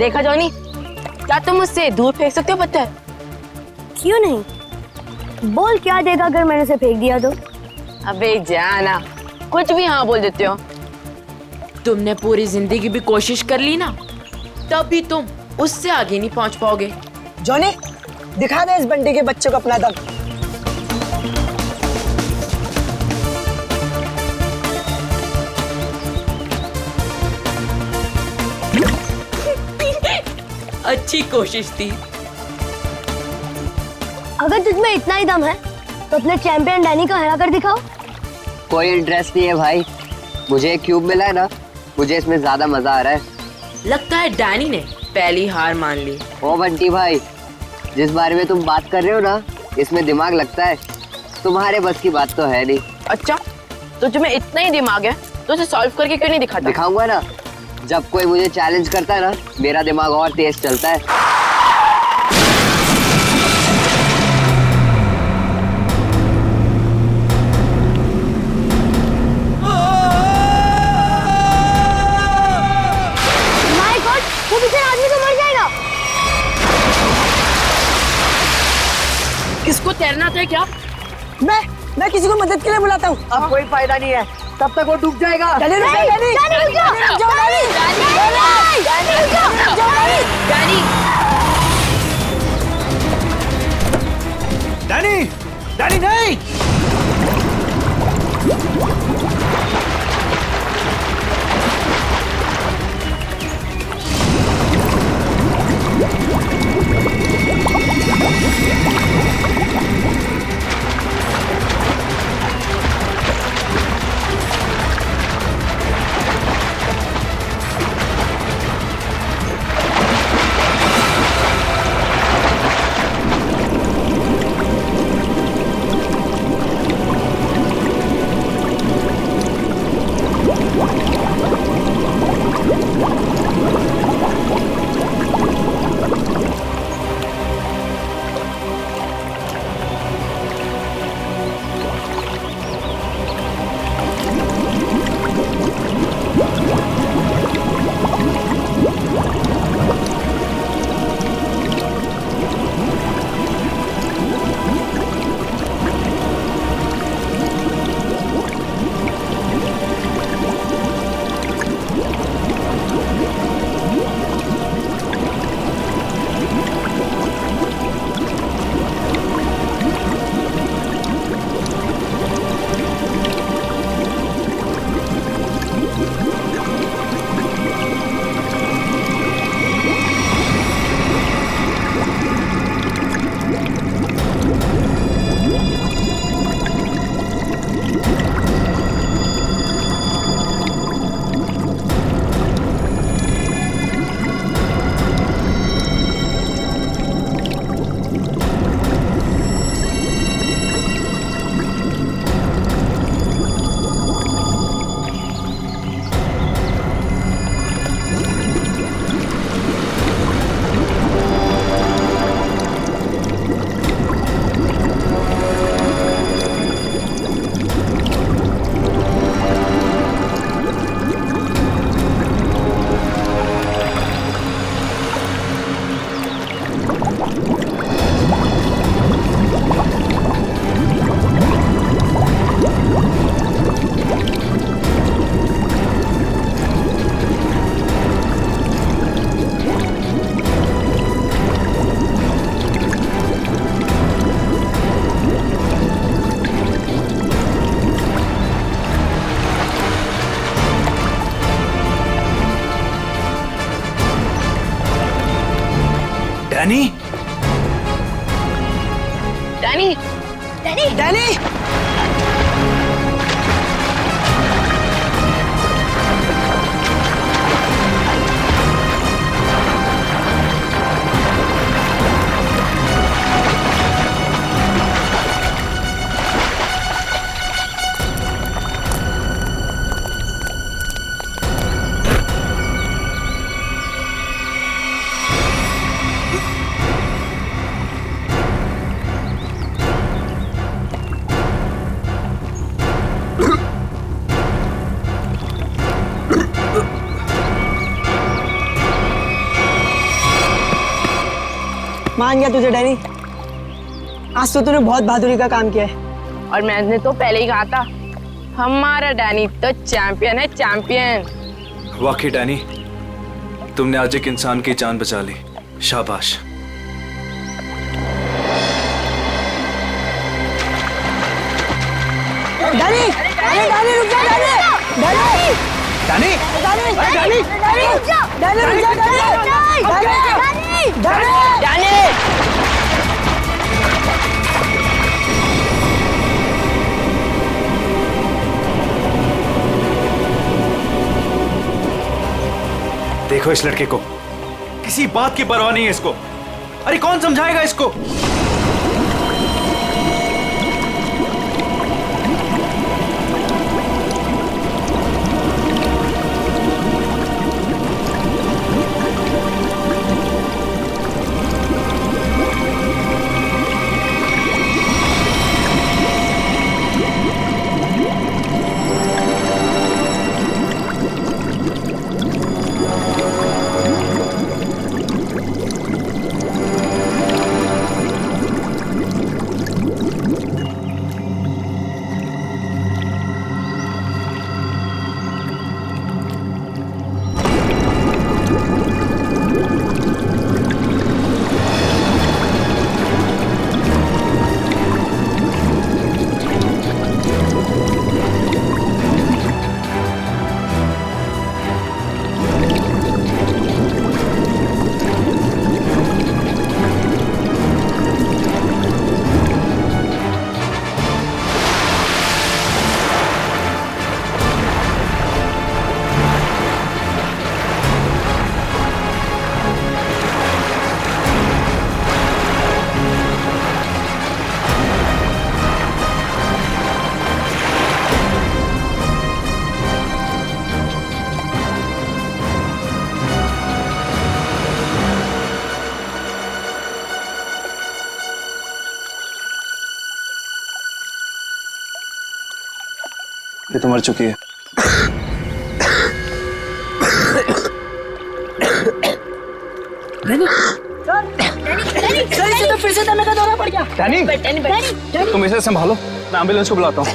देखा जॉनी, क्या तुम मुझसे दूर फेंक सकते हो पत्थर? क्यों नहीं, बोल क्या देगा अगर मैंने उसे फेंक दिया तो? अबे जाना, कुछ भी हाँ बोल देते हो। तुमने पूरी जिंदगी भी कोशिश कर ली ना, तब भी तुम उससे आगे नहीं पहुंच पाओगे। जॉनी, दिखा दे इस बंटी के बच्चे को अपना दम। अच्छी कोशिश थी। अगर तुझमें इतना ही दम है तो अपने चैंपियन डैनी को हरा कर दिखाओ। कोई इंटरेस्ट नहीं है भाई, मुझे एक क्यूब मिला है ना, मुझे इसमें ज्यादा मजा आ रहा है। लगता है डैनी ने पहली हार मान ली। ओ बंटी भाई, जिस बारे में तुम बात कर रहे हो ना, इसमें दिमाग लगता है, तुम्हारे बस की बात तो है नहीं। अच्छा, तो तुम्हें इतना ही दिमाग है तो उसे सॉल्व करके क्यों नहीं दिखाता? दिखाऊंगा ना, जब कोई मुझे चैलेंज करता है ना, मेरा दिमाग और तेज चलता है। माय गॉड, वो बेचारा आदमी तो मर जाएगा। किसको तैरना आता है क्या? मैं किसी को मदद के लिए बुलाता हूँ। अब कोई फायदा नहीं है, तब तक वो डूब जाएगा। डैनी, डैनी, डैनी, रुक जाओ। डैनी, डैनी, रुक जाओ। डैनी, डैनी नहीं। डैनी, डैनी, डैनी, डैनी, मान गया तुझे डैनी, आज तो तूने बहुत बहादुरी का काम किया है। और मैंने तो पहले ही कहा था, हमारा डैनी तो चैंपियन है, चैंपियन। वाकई डैनी, तुमने आज एक इंसान की जान बचा ली, शाबाश। डैनी, डैनी, डैनी रुक जा, Danny, Danny, Danny, Danny, Danny, Danny रुक जा, डैनी, डैनी, डैनी! देखो इस लड़के को, किसी बात की परवाह नहीं है इसको। अरे कौन समझाएगा इसको? ये तो मर चुकी है। फिर से दमे का दौरा पड़ गया। डैनी, तुम इसे संभालो, मैं एम्बुलेंस को बुलाता हूँ।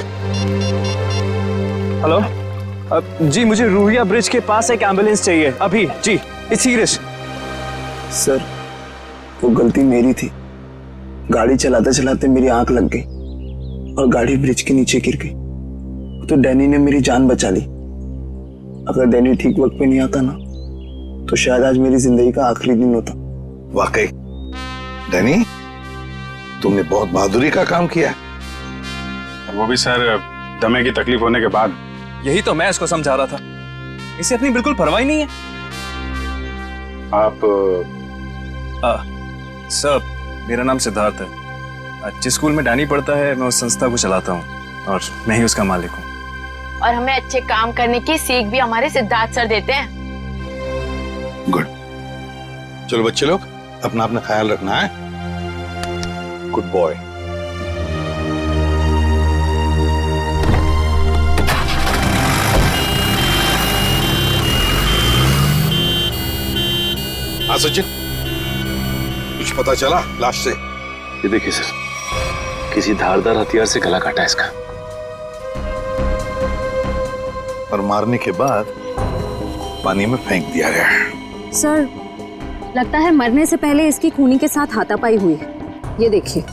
हेलो, जी मुझे रूहिया ब्रिज के पास एक एम्बुलेंस चाहिए अभी। जी, इट्स सीरियस। सर, वो गलती मेरी थी। गाड़ी चलाते चलाते मेरी आंख लग गई और गाड़ी ब्रिज के नीचे गिर गई। तो डैनी ने मेरी जान बचा ली। अगर डैनी ठीक वक्त पे नहीं आता ना, तो शायद आज मेरी जिंदगी का आखिरी दिन होता। वाकई डैनी, तुमने बहुत बहादुरी का काम किया। वो भी सर दमे की तकलीफ होने के बाद। यही तो मैं इसको समझा रहा था, इसे अपनी बिल्कुल परवाह ही नहीं है। आप सर, मेरा नाम सिद्धार्थ है। जिस स्कूल में डैनी पढ़ता है, मैं उस संस्था को चलाता हूँ और मैं ही उसका मालिक हूँ। और हमें अच्छे काम करने की सीख भी हमारे सिद्धार्थ सर देते हैं। गुड। चलो बच्चे लोग, अपना अपना ख्याल रखना है। Good boy. हाँ सचिन, कुछ पता चला लाश से? ये देखिए सर, किसी धारदार हथियार से गला काटा है इसका। और मारने के बाद पानी में फेंक दिया गया। सर, लगता है मरने से पहले इसकी खूनी के साथ हाथापाई हुई है। ये देखिए,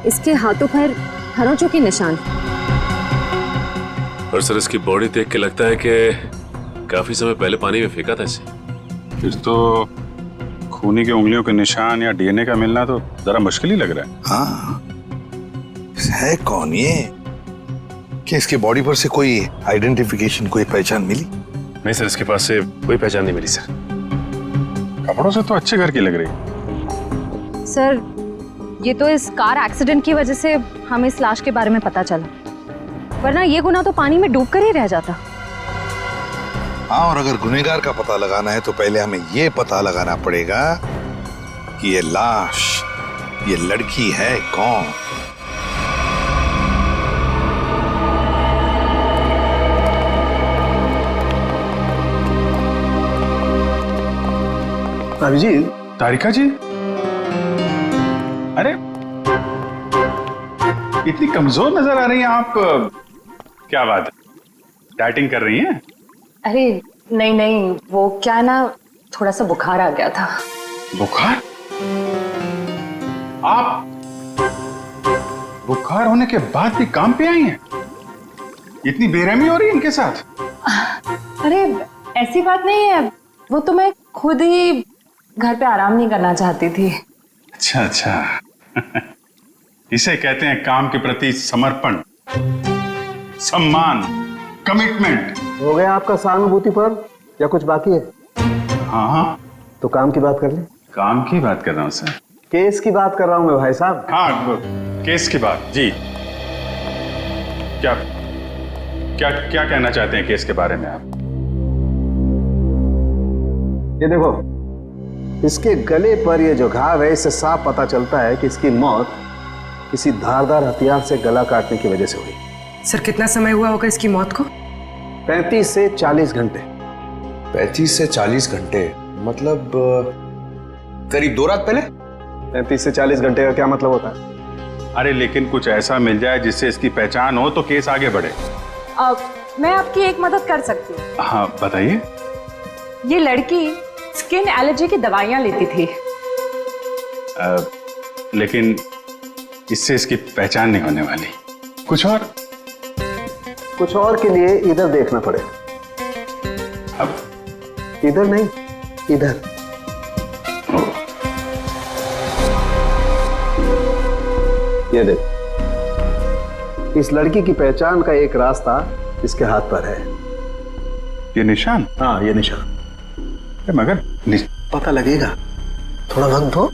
इसके हाथों पर खरोंचों के निशान। और सर, इसकी बॉडी देख के लगता है कि काफी समय पहले पानी में फेंका था इसे। फिर तो खूनी के उंगलियों के निशान या डीएनए का मिलना तो जरा मुश्किल ही लग रहा है। हाँ, है कौन ये? क्या इसके बॉडी पर से कोई आइडेंटिफिकेशन, कोई पहचान मिली? नहीं सर, इसके पास से कोई पहचान नहीं मिली सर। कपड़ों से तो अच्छे घर की लग रही। सर, ये तो इस कार एक्सीडेंट की वजह से हमें इस लाश के बारे में पता चला, वरना ये गुनाह तो पानी में डूब कर ही रह जाता। हाँ, और अगर गुनहगार का पता लगाना है तो पहले हमें ये पता लगाना पड़ेगा कि ये लाश, ये लड़की है कौन। भाभी जी, तारिका जी, अरे इतनी कमजोर नजर आ रही हैं आप। क्या बात है, डाइटिंग कर रही हैं? अरे नहीं नहीं, वो क्या ना, थोड़ा सा बुखार आ गया था। बुखार? आप बुखार होने के बाद भी काम पे आई हैं? इतनी बेरहमी हो रही है इनके साथ? अरे ऐसी बात नहीं है, वो तो मैं खुद ही घर पे आराम नहीं करना चाहती थी। अच्छा अच्छा इसे कहते हैं काम के प्रति समर्पण, सम्मान, कमिटमेंट। हो गया आपका सहानुभूति पर या कुछ बाकी है? हाँ हाँ, तो काम की बात कर ले। काम की बात कर रहा हूँ सर। केस की बात कर रहा हूँ मैं भाई साहब। हाँ, केस की बात जी। क्या क्या क्या कहना चाहते हैं केस के बारे में आप? ये देखो, इसके गले पर ये जो घाव है, इससे साफ पता चलता है कि इसकी मौत किसी धारदार हथियार से गला काटने की वजह से हुई। सर कितना समय हुआ होगा इसकी मौत को? 35 से 40 घंटे। 35 से 40 घंटे मतलब करीब 2 रात पहले। 35 से 40 घंटे का क्या मतलब होता है? अरे लेकिन कुछ ऐसा मिल जाए जिससे इसकी पहचान हो तो केस आगे बढ़े। मैं आपकी एक मदद कर सकती हूँ। हाँ बताइए। ये लड़की स्किन एलर्जी की दवाइयाँ लेती थी। लेकिन इससे इसकी पहचान नहीं होने वाली। कुछ और के लिए इधर देखना पड़ेगा। अब इधर नहीं, इधर। ये देख, इस लड़की की पहचान का एक रास्ता इसके हाथ पर है। ये निशान? हाँ, ये निशान। मगर पता लगेगा, थोड़ा वक्त दो।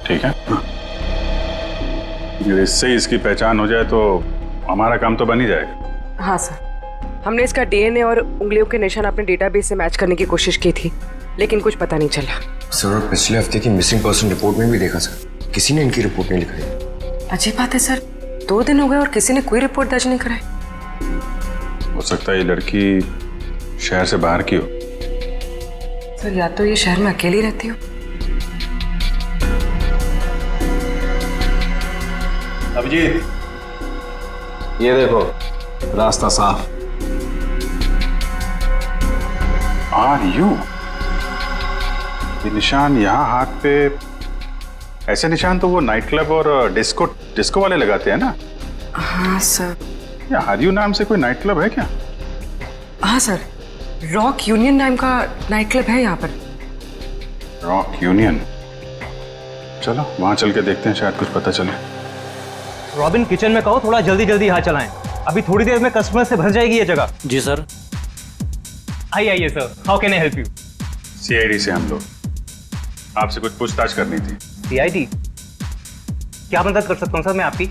ठीक है। इससे इसकी पहचान हो जाए तो हमारा काम तो बन ही जाएगा। हाँ सर, हमने इसका डीएनए और उंगलियों के निशान अपने डेटाबेस से मैच करने की कोशिश की थी, लेकिन कुछ पता नहीं चला। सर और पिछले हफ्ते की मिसिंग पर्सन रिपोर्ट में भी देखा सर, किसी ने इनकी रिपोर्ट नहीं लिखाई। अजीब बात है सर, 2 दिन हो गए और किसी ने कोई रिपोर्ट दर्ज नहीं कराई। हो सकता है ये लड़की शहर से बाहर की हो। सर या तो ये शहर में अकेली रहती हो। अभिजीत, ये देखो, रास्ता साफ। Are you? ये निशान यहाँ हाथ पे, ऐसे निशान तो वो नाइट क्लब और डिस्को वाले लगाते हैं ना? हाँ सर। ये आर यू नाम से कोई नाइट क्लब है क्या? हाँ सर, रॉक यूनियन नाम का नाइट क्लब है यहाँ पर। Rock union? चलो वहां चल के देखते हैं, शायद कुछ पता चले। रॉबिन, किचन में कहो थोड़ा जल्दी जल्दी हाथ चलाएं, अभी थोड़ी देर में कस्टमर से भर जाएगी ये जगह। जी सर। आइए sir, how can I help you? CID से हम लोग, आपसे कुछ पूछताछ करनी थी। सीआईडी? क्या मदद कर सकता हूँ सर मैं आपकी?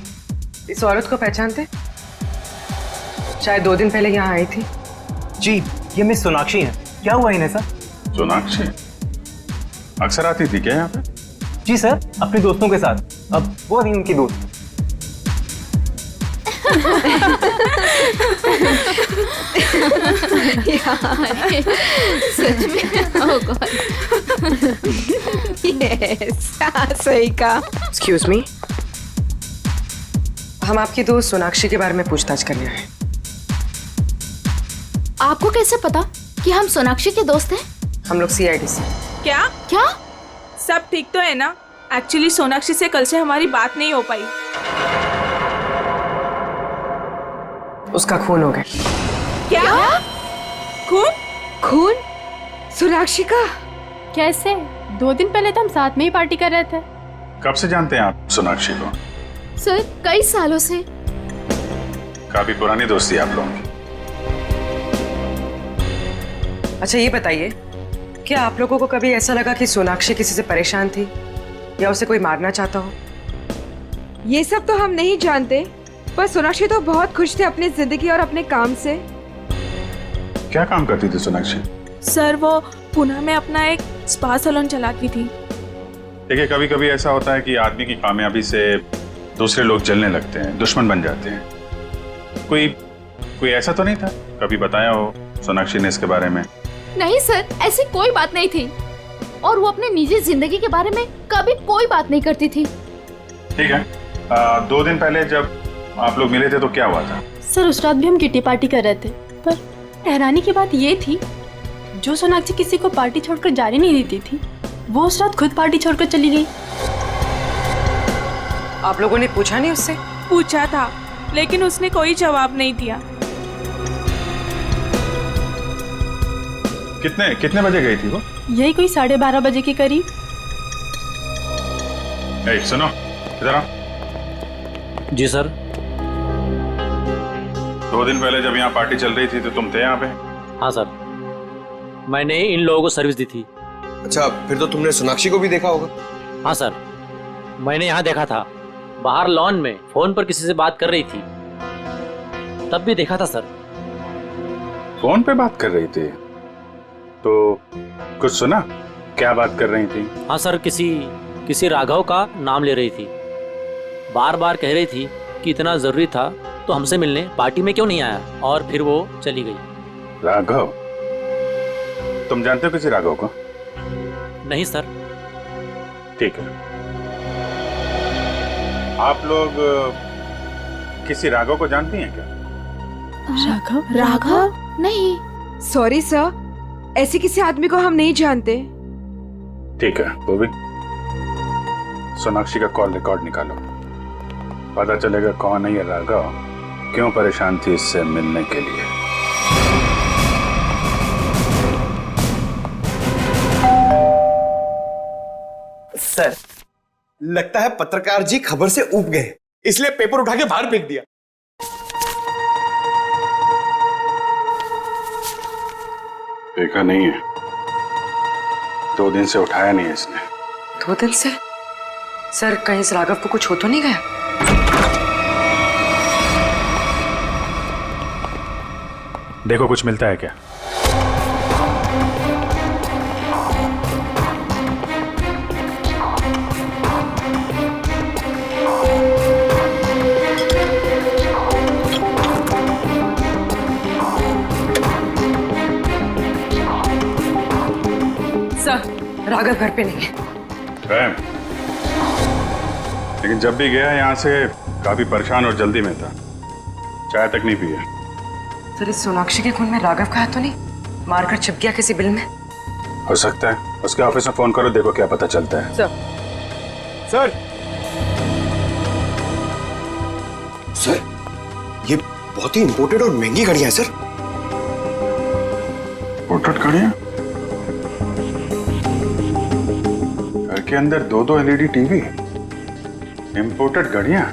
इस औरत को पहचानते? शायद 2 दिन पहले यहाँ आई थी। जी, ये मिस सोनाक्षी हैं। क्या हुआ इन्हें सर? सोनाक्षी अक्सर आती थी क्या यहाँ पे? जी सर, अपने दोस्तों के साथ। अब वो नहीं उनकी दोस्त। सच में? ओह गॉड। यस, सही कहा। एक्सक्यूज मी, हम आपकी दोस्त सोनाक्षी के बारे में पूछताछ करने आए। आपको कैसे पता कि हम सोनाक्षी के दोस्त हैं? हम लोग सीआईडी से। क्या? सब ठीक तो है ना? एक्चुअली सोनाक्षी से कल से हमारी बात नहीं हो पाई। उसका खून हो गया। क्या? खून? सोनाक्षी का? कैसे? 2 दिन पहले तो हम साथ में ही पार्टी कर रहे थे। कब से जानते हैं आप सोनाक्षी को? सर, कई सालों से। काफी पुरानी दोस्ती है आप लोगों की। अच्छा ये बताइए, क्या आप लोगों को कभी ऐसा लगा कि सोनाक्षी किसी से परेशान थी या उसे कोई मारना चाहता हो? ये सब तो हम नहीं जानते, पर सोनाक्षी तो बहुत खुश थे अपनी जिंदगी और अपने काम से। क्या काम करती थी सोनाक्षी? सर वो पुणे में अपना एक स्पा सैलून चलाती थी। देखिए, कभी कभी ऐसा होता है कि आदमी की कामयाबी से दूसरे लोग जलने लगते हैं, दुश्मन बन जाते हैं। कोई ऐसा तो नहीं था? कभी बताया हो सोनाक्षी ने इसके बारे में? नहीं सर, ऐसी कोई बात नहीं थी। और वो अपने निजी जिंदगी के बारे में कभी कोई बात नहीं करती थी। ठीक है। 2 दिन पहले जब आप लोग मिले थे तो क्या हुआ था? सर उस रात भी हम किटी पार्टी कर रहे थे, पर हैरानी की बात ये थी जो सोनाक्षी किसी को पार्टी छोड़कर जाने नहीं देती थी, वो उस रात खुद पार्टी छोड़कर चली गई। आप लोगों ने पूछा नहीं उससे? पूछा था लेकिन उसने कोई जवाब नहीं दिया। कितने बजे गई थी वो? यही कोई 12:30 बजे के करीब। सुनो इधर आओ। जी सर। 2 दिन पहले जब यहाँ पार्टी चल रही थी तो तुम थे यहाँ पे? हाँ सर, मैंने इन लोगों को सर्विस दी थी। अच्छा, फिर तो तुमने सोनाक्षी को भी देखा होगा? हाँ सर, मैंने यहाँ देखा था, बाहर लॉन में फोन पर किसी से बात कर रही थी, तब भी देखा था सर। फोन पे बात कर रही थी तो कुछ सुना? क्या बात कर रही थी? हाँ सर, किसी राघव का नाम ले रही थी, बार बार कह रही थी कि इतना जरूरी था तो हमसे मिलने पार्टी में क्यों नहीं आया, और फिर वो चली गई। राघव? तुम जानते हो किसी राघव को? नहीं सर। ठीक है, आप लोग किसी राघव को जानती हैं क्या? राघव? राघव? नहीं। सॉरी सर, ऐसे किसी आदमी को हम नहीं जानते। ठीक है, वो भी सोनाक्षी का कॉल रिकॉर्ड निकालो, पता चलेगा कौन है ये राघव, क्यों परेशान थी इससे मिलने के लिए। सर, लगता है पत्रकार जी खबर से ऊब गए, इसलिए पेपर उठा के बाहर फेंक दिया। देखा नहीं है, 2 दिन से उठाया नहीं है इसने। 2 दिन से? सर कहीं इस राघव को कुछ हो तो नहीं गया? देखो कुछ मिलता है क्या? सर राघव घर पे नहीं है। लेकिन जब भी गया यहाँ से काफी परेशान और जल्दी में था, चाय तक नहीं पिया। सर इस सोनाक्षी के खून में राघव का हाथ तो नहीं? मारकर छिप गया किसी बिल में? हो सकता है, उसके ऑफिस में फोन करो, देखो क्या पता चलता है। सर सर, ये बहुत ही इंपोर्टेड और महंगी घड़ियां हैं सर। इंपोर्टेड घड़ियां? घर के अंदर 2-2 LED टीवी, इंपोर्टेड घड़ियां,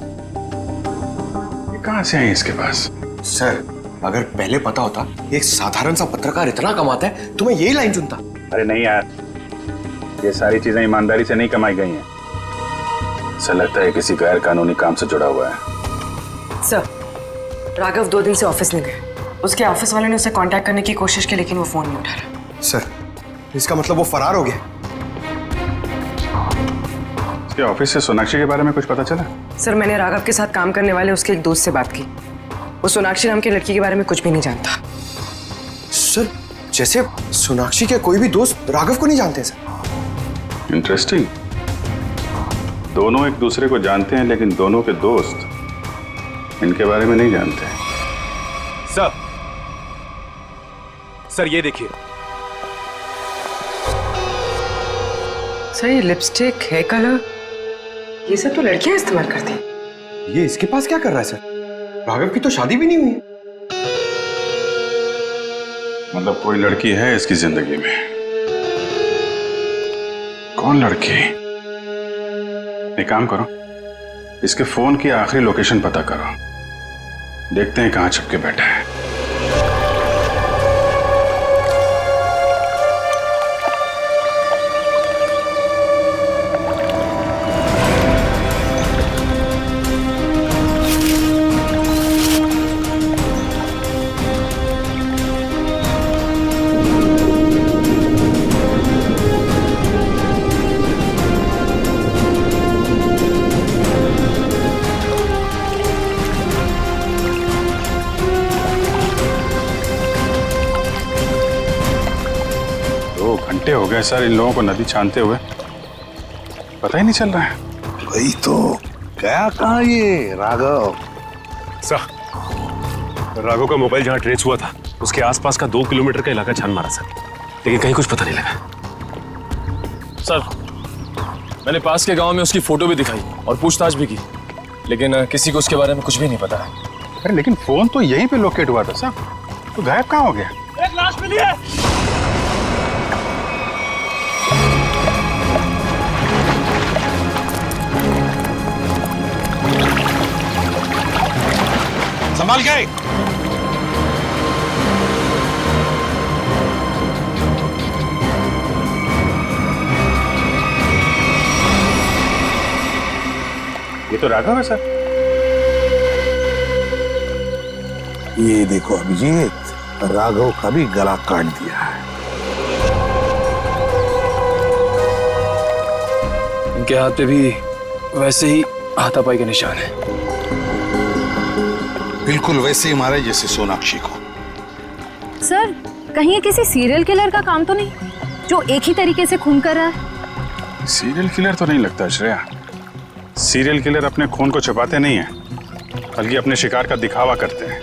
ये कहां से आई इसके पास? सर अगर पहले पता होता एक साधारण सा पत्रकार इतना कमाता है तो मैं यही लाइन चुनता। अरे नहीं यार, ये सारी चीजें ईमानदारी से नहीं कमाई गई हैं। ऐसा लगता है किसी गैर कानूनी काम से जुड़ा हुआ है। सर राघव 2 दिन से ऑफिस नहीं गया। उसके ऑफिस वाले ने उसे कांटेक्ट करने की कोशिश की लेकिन वो फोन नहीं उठा रहा। सर इसका मतलब वो फरार हो गया? उसके ऑफिस से सोनाक्षी के बारे में कुछ पता चला? सर मैंने राघव के साथ काम करने वाले उसके एक दोस्त से बात की, वो सोनाक्षी नाम की लड़की के बारे में कुछ भी नहीं जानता। सर जैसे सोनाक्षी के कोई भी दोस्त राघव को नहीं जानते सर। इंटरेस्टिंग, दोनों एक दूसरे को जानते हैं लेकिन दोनों के दोस्त इनके बारे में नहीं जानते। सर ये देखिए। सर ये लिपस्टिक, हेयर कलर, ये सब तो लड़कियां इस्तेमाल करती हैं। ये इसके पास क्या कर रहा है सर? राघव की तो शादी भी नहीं हुई है। मतलब कोई लड़की है इसकी जिंदगी में। कौन लड़की? एक काम करो, इसके फोन की आखिरी लोकेशन पता करो, देखते हैं कहां छुप के बैठा है। हो गए सर इन लोगों को नदी छानते हुए, पता ही नहीं चल रहा है। वही तो गया कहाँ ये राघव? सर, राघव का मोबाइल जहाँ ट्रेस हुआ था उसके आसपास का 2 किलोमीटर का इलाका छान मारा सर, लेकिन कहीं कुछ पता नहीं लगा। सर, मैंने पास के गांव में उसकी फोटो भी दिखाई और पूछताछ भी की, लेकिन किसी को उसके बारे में कुछ भी नहीं पता है। अरे लेकिन फोन तो यहीं पे लोकेट हुआ था सर, तो गायब कहाँ हो गया? एक लाश मिली है। संभाल गए। ये तो राघव है सर। ये देखो अभिजीत, राघव का भी गला काट दिया है। इनके हाथ पे भी वैसे ही हाथापाई के निशान है। बिल्कुल वैसे ही मारे जैसे सोनाक्षी को। सर, कहीं ये किसी सीरियल किलर का काम तो नहीं जो एक ही तरीके से खून कर रहा है? सीरियल किलर तो नहीं लगता श्रेया। सीरियल किलर अपने खून को छुपाते नहीं हैं, बल्कि अपने शिकार का दिखावा करते हैं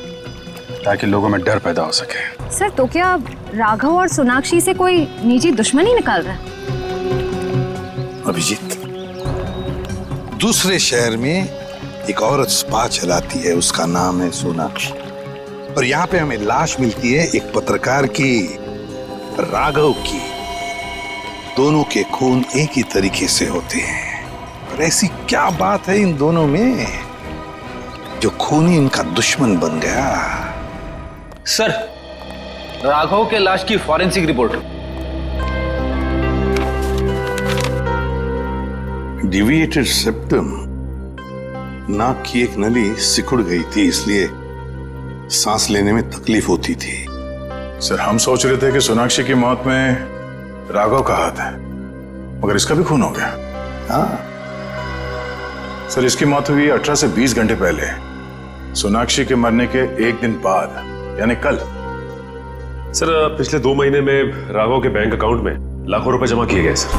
ताकि लोगों में डर पैदा हो सके। सर, तो क्या राघव और सोनाक्षी से कोई निजी दुश्मनी निकाल रहा है? अभिजीत, दूसरे शहर में एक औरत स्पा चलाती है, उसका नाम है सोनाक्षी, और यहाँ पे हमें लाश मिलती है एक पत्रकार की, राघव की। दोनों के खून एक ही तरीके से होते हैं, और ऐसी क्या बात है इन दोनों में जो खून ही इनका दुश्मन बन गया? सर, राघव के लाश की फॉरेंसिक रिपोर्ट। डिविएटेड सेप्टम, नाक की एक नली सिकुड़ गई थी, इसलिए सांस लेने में तकलीफ होती थी। सर, हम सोच रहे थे कि सोनाक्षी की मौत में राघव का हाथ है, मगर इसका भी खून हो गया। हाँ सर, इसकी मौत हुई 18 से 20 घंटे पहले, सोनाक्षी के मरने के एक दिन बाद, यानी कल। सर, पिछले 2 महीने में राघव के बैंक अकाउंट में लाखों रुपए जमा किए गए सर।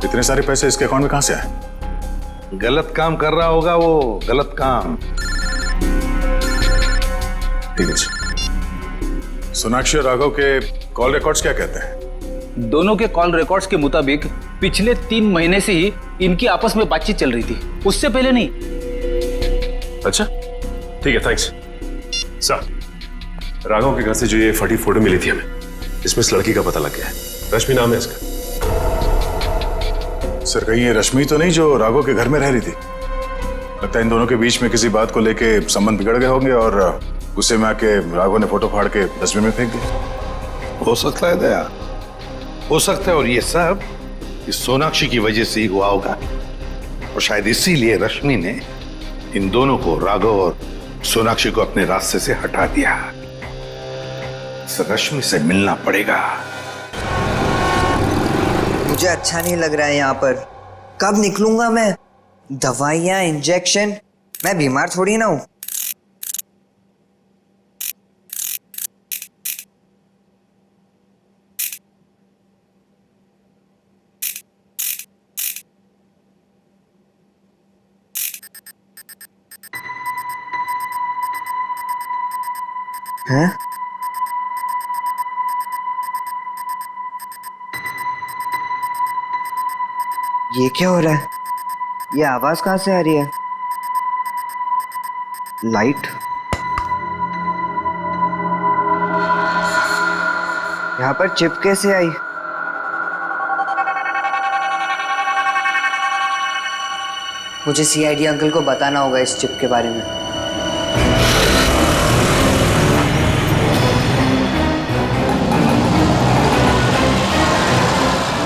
इतने सारे पैसे इसके अकाउंट में कहां से आए? गलत काम कर रहा होगा वो, गलत काम। ठीक है सर। सोनाक्षी और राघव के कॉल रिकॉर्ड्स क्या कहते हैं? दोनों के कॉल रिकॉर्ड्स के मुताबिक पिछले 3 महीने से ही इनकी आपस में बातचीत चल रही थी, उससे पहले नहीं। अच्छा, ठीक है, थैंक्स। सर, राघव के घर से जो ये फटी फोटो मिली थी हमें, इसमें इस लड़की का पता लग गया है। रश्मि नाम है इसका। सर, कहीं ये रश्मि तो नहीं जो राघव के घर में रह रही थी? लगता है इन दोनों के बीच में किसी बात को लेके संबंध बिगड़ गए होंगे और गुस्से में आके राघव ने फोटो फाड़ के डस्टबिन में फेंक दिया। हो सकता है दया, हो सकता है। और ये सब इस सोनाक्षी की वजह से ही हुआ होगा, और शायद इसीलिए रश्मि ने इन दोनों को, राघव और सोनाक्षी को, अपने रास्ते से हटा दिया। रश्मि से मिलना पड़ेगा। मुझे अच्छा नहीं लग रहा है यहाँ पर। कब निकलूंगा मैं? दवाइयाँ, इंजेक्शन, मैं बीमार थोड़ी ना हूँ। हैं? ये क्या हो रहा है? ये आवाज कहाँ से आ रही है? लाइट? यहाँ पर चिप कैसे आई? मुझे सीआईडी अंकल को बताना होगा इस चिप के बारे में।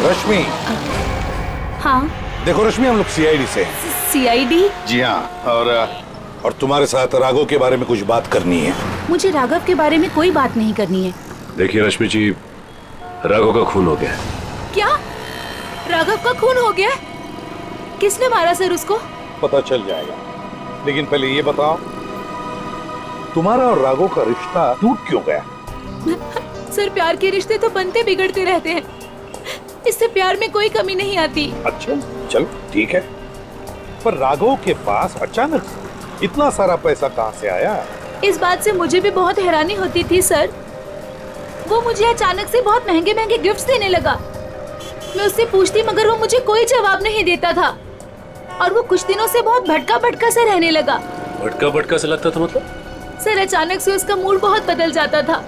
रश्मि। हाँ। देखो रश्मि, हम लोग सीआईडी से। सीआईडी? जी हाँ, और तुम्हारे साथ राघव के बारे में कुछ बात करनी है। मुझे राघव के बारे में कोई बात नहीं करनी है। देखिए रश्मि जी, राघव का खून हो गया। क्या? राघव का खून हो गया? किसने मारा सर उसको? पता चल जाएगा, लेकिन पहले ये बताओ, तुम्हारा और राघव का रिश्ता टूट क्यों गया? सर, प्यार के रिश्ते तो बनते बिगड़ते रहते हैं, इससे प्यार में कोई कमी नहीं आती। अच्छा, चलो ठीक है, पर राघव के पास अचानक से इतना सारा पैसा कहाँ से आया? इस बात से मुझे भी बहुत हैरानी होती थी सर। वो मुझे अचानक से बहुत महंगे महंगे गिफ्ट्स देने लगा। मैं उससे पूछती मगर वो मुझे कोई जवाब नहीं देता था और वो कुछ दिनों से बहुत भटका भटका से रहने लगा। भटका भटका से लगता था मतलब? सर अचानक से उसका मूड बहुत बदल जाता था।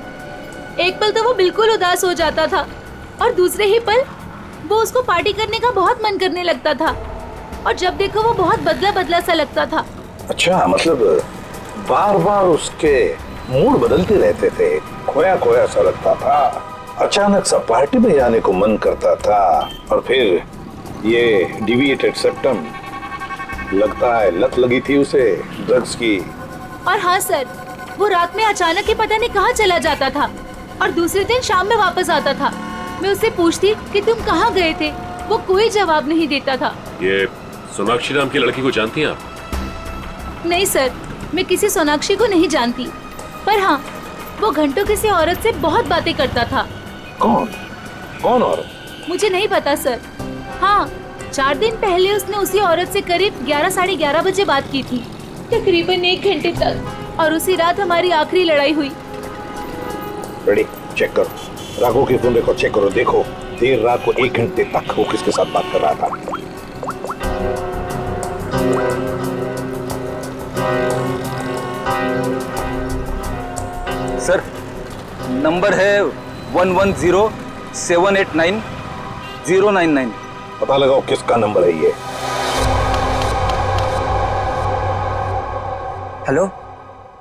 एक पल तो वो बिल्कुल उदास हो जाता था और दूसरे ही पल वो उसको पार्टी करने का बहुत मन करने लगता था और जब देखो वो बहुत बदला बदला सा लगता था। अच्छा, मतलब बार बार उसके मूड बदलते रहते थे, खोया खोया सा लगता था, अचानक सा पार्टी में जाने को मन करता था और फिर ये डिविएटेड सेप्टम, लगता है लत लगी थी उसे ड्रग्स की। और हाँ सर, वो रात में अचानक ही पता नहीं कहाँ चला जाता था और दूसरे दिन शाम में वापस आता था। मैं उससे पूछती कि तुम कहाँ गए थे, वो कोई जवाब नहीं देता था। ये सोनाक्षी नाम की लड़की को जानती हैं आप? नहीं सर, मैं किसी सोनाक्षी को नहीं जानती, पर हाँ वो घंटों किसी औरत से बहुत बातें करता था। कौन औरत? मुझे नहीं पता सर। हाँ, 4 दिन पहले उसने उसी औरत से करीब 11 साढ़े 11 बजे बात की थी, तकरीबन 1 घंटे तक, और उसी रात हमारी आखिरी लड़ाई हुई। रेडी, चेक करो राघव के फोन रिकॉर्ड चेक करो, देखो देर रात को 1 घंटे तक वो किसके साथ बात कर रहा था। सर नंबर है 110789 पता लगाओ किसका नंबर है ये। Hello,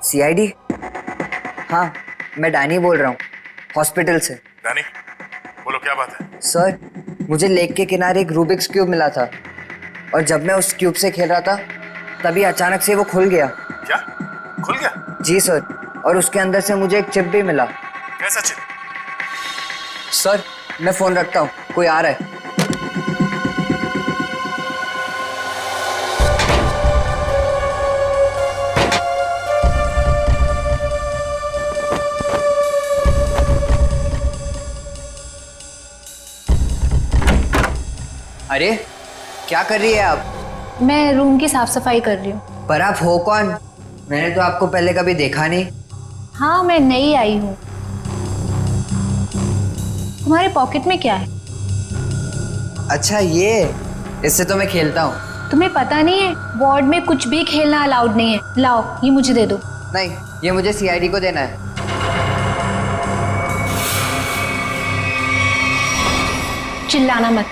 CID? हाँ, मैं डैनी बोल रहा हूँ, हॉस्पिटल से। डैनी, बोलो क्या बात है? सर, मुझे लेक के किनारे एक रूबिक्स क्यूब मिला था और जब मैं उस क्यूब से खेल रहा था तभी अचानक से वो खुल गया। क्या? खुल गया? जी सर, और उसके अंदर से मुझे एक चिप भी मिला। कैसा चिप? सर, मैं फोन रखता हूँ, कोई आ रहा है। अरे, क्या कर रही है आप? मैं रूम की साफ सफाई कर रही हूँ। पर आप हो कौन? मैंने तो आपको पहले कभी देखा नहीं। हाँ, मैं नई आई हूँ। तुम्हारे पॉकेट में क्या है? अच्छा, ये इससे तो मैं खेलता हूँ। तुम्हें पता नहीं है, वार्ड में कुछ भी खेलना अलाउड नहीं है। लाओ, ये मुझे दे दो। नहीं, ये मुझे सीआईडी को देना है। चिल्लाना मत,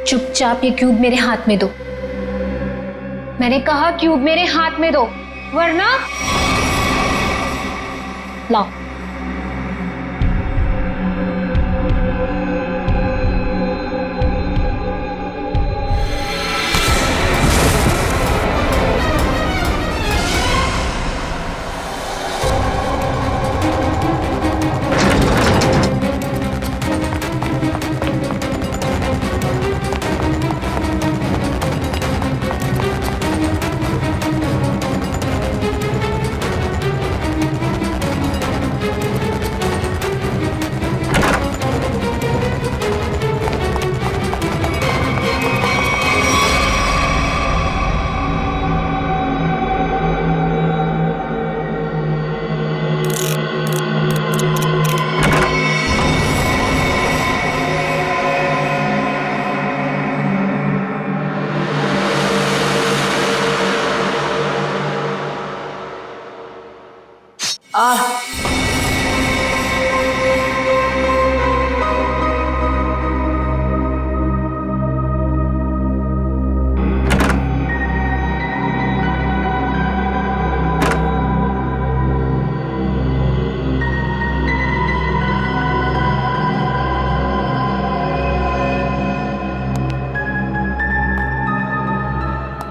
चुपचाप ये क्यूब मेरे हाथ में दो। मैंने कहा क्यूब मेरे हाथ में दो, वरना लाओ।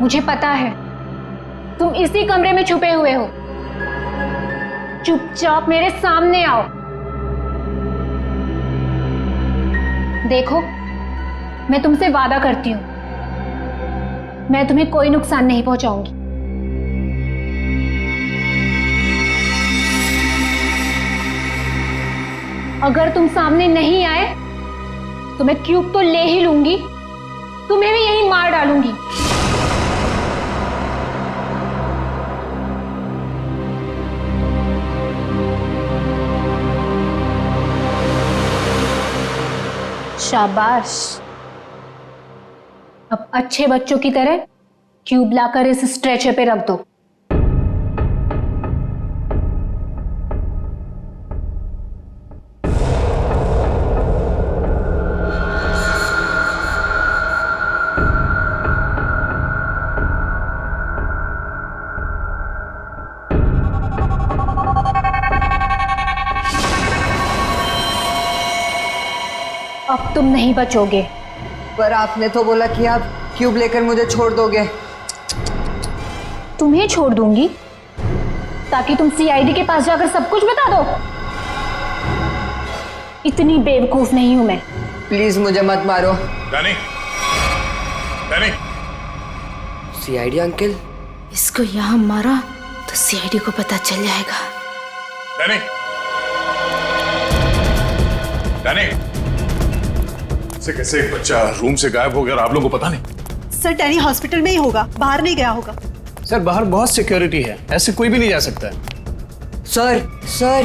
मुझे पता है तुम इसी कमरे में छुपे हुए हो। चुपचाप मेरे सामने आओ। देखो, मैं तुमसे वादा करती हूं, मैं तुम्हें कोई नुकसान नहीं पहुंचाऊंगी। अगर तुम सामने नहीं आए तो मैं क्यूब तो ले ही लूंगी, तुम्हें भी यहीं मार डालूंगी। शाबाश। अब अच्छे बच्चों की तरह क्यूब लाकर इस स्ट्रेचर पे रख दो। अब तुम नहीं बचोगे। पर आपने तो बोला कि आप क्यूब लेकर मुझे छोड़ दोगे। तुम्हें छोड़ दूंगी ताकि तुम सीआईडी के पास जाकर सब कुछ बता दो। इतनी बेवकूफ नहीं हूं मैं। प्लीज मुझे मत मारो। Danny, Danny. CID uncle? इसको यहाँ मारा तो सीआईडी को पता चल जाएगा। Danny, Danny. कैसे एक बच्चा रूम से गायब हो गया और आप लोगों को पता नहीं? सर डैनी हॉस्पिटल में ही होगा, बाहर नहीं गया होगा। सर बाहर बहुत सिक्योरिटी है, ऐसे कोई भी नहीं जा सकता है। सर